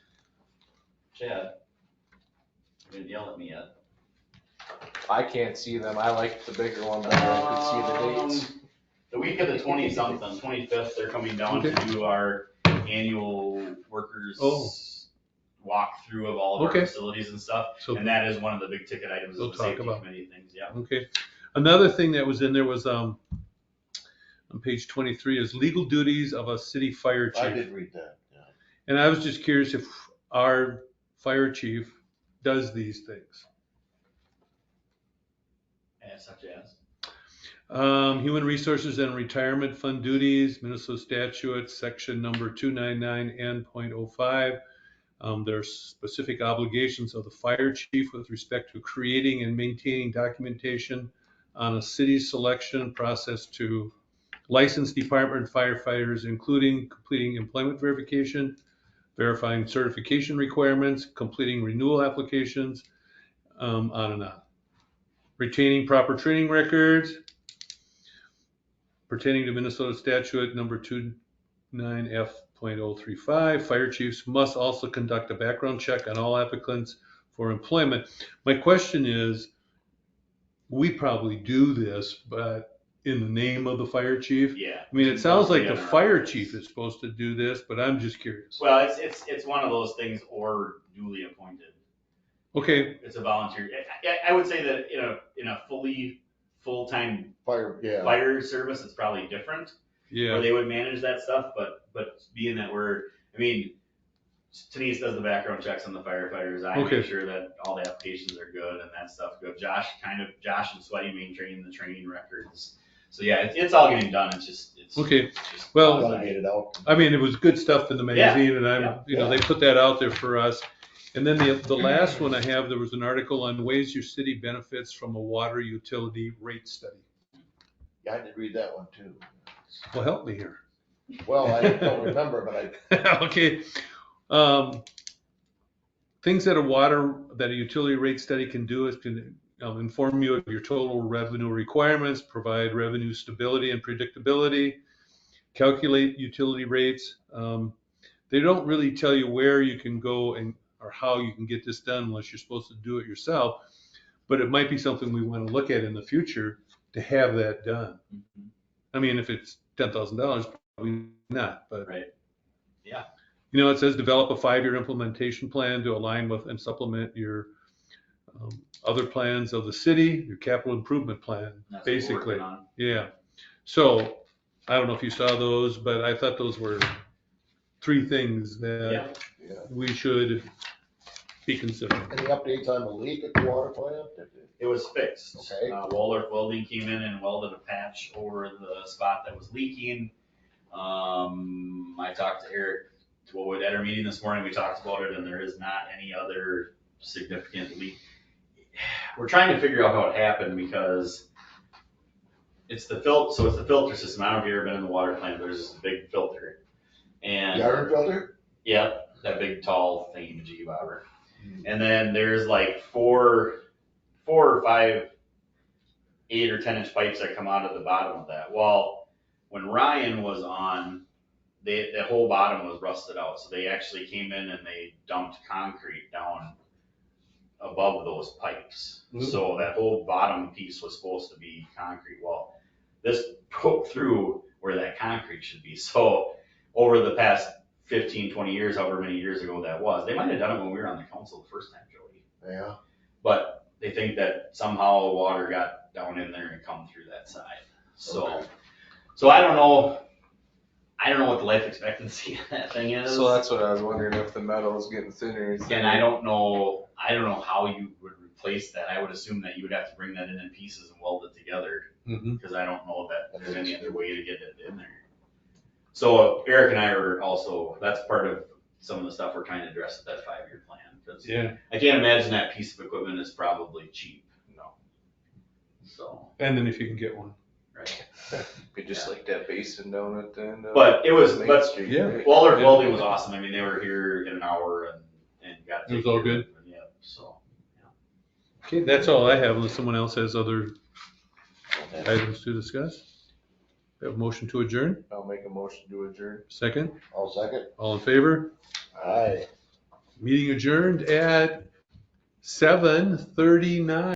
Chad, you didn't yell at me yet. I can't see them. I like the bigger one better. I could see the dates. The week of the 20-something, 25th, they're coming down to do our annual workers walkthrough of all of our facilities and stuff. So And that is one of the big ticket items we'll of the talk safety about. committee things, yeah. Okay. Another thing that was in there was on page 23 is legal duties of a city fire I chief. did read that, yeah. And I was just curious if our fire chief does these things. And such as? Human resources and retirement fund duties, Minnesota statute, section number 299N.05. There are specific obligations of the fire chief with respect to creating and maintaining documentation on a city's selection process to license department firefighters, including completing employment verification, verifying certification requirements, completing renewal applications, on and on. Retaining proper training records pertaining to Minnesota statute number 29F.035. Fire chiefs must also conduct a background check on all applicants for employment. My question is, we probably do this, but in the name of the fire chief? Yeah. I mean, it sounds like the Yeah. fire chief is supposed to do this, but I'm just curious. Well, it's one of those things, or duly appointed. Okay, It's a volunteer. I would say that in a full-time Fire, yeah. fire service, it's probably different. Where yeah, they would manage that stuff, but being that Denise does the background checks on the firefighters. I Okay. make sure that all the applications are good and that stuff good. Josh and Sweaty maintain the training records. So yeah, it's all getting done. It's Okay. just Well, Delegated out. I mean, it was good stuff in the magazine, and yeah. they put that out there for us. And then the last one I have, there was an article on ways your city benefits from a water utility rate study. Yeah, I did read that one too. Well, help me here. Well, I don't remember, but Okay. Things that a utility rate study can do is can inform you of your total revenue requirements, provide revenue stability and predictability, calculate utility rates. They don't really tell you where you can go or how you can get this done unless you're supposed to do it yourself. But it might be something we want to look at in the future to have that done. Mhm. I mean, if it's $10,000, probably not, but. Right. Yeah. It says develop a 5-year implementation plan to align with and supplement your other plans of the city, your capital improvement plan, That's what we're basically. working on. Yeah. So I don't know if you saw those, but I thought those were 3 things that yeah. we should be considering. Any updates on the leak at the water plant? It was fixed. Okay. Waldorf Welding came in and welded a patch over the spot that was leaking. I talked to Eric at our meeting this morning. We talked about it, and there is not any other significant leak. We're trying to figure out how it happened because it's the filter system. I don't know if you've ever been in the water plant. There's this big filter, and Yard filter? yep, that big tall thing, G bobber. And then there's like four or five 8 or 10 inch pipes that come out of the bottom of that. Well, when Ryan was on, the whole bottom was rusted out. So they actually came in and they dumped concrete down above those pipes. So that whole bottom piece was supposed to be concrete. Well, this broke through where that concrete should be. So over the past 15, 20 years, however many years ago that was, they might have done it when we were on the council the first time, Jody. Yeah. But they think that somehow water got down in there and come through that side. So, Okay. so I don't know what the life expectancy of that thing is. So that's what I was wondering, if the metal is getting thinner. And I don't know how you would replace that. I would assume that you would have to bring that in pieces and weld it together, because I don't know that there's any other way to get it in there. So Eric and I are also, that's part of some of the stuff we're trying to address with that 5-year plan. Because Yeah. I can't imagine that piece of equipment is probably cheap. No. So, And then if you can get one. right. Be just like that basin down at the end of But it was, Main but Street, yeah. right? Waldorf Yeah. Welding was awesome. I mean, they were here in an hour and got It was taken all care of. good? Yeah, so. Okay, that's all I have unless someone else has other items to discuss. We have a motion to adjourn. I'll make a motion to adjourn. Second, I'll second. all in favor? Aye. Meeting adjourned at 7:39.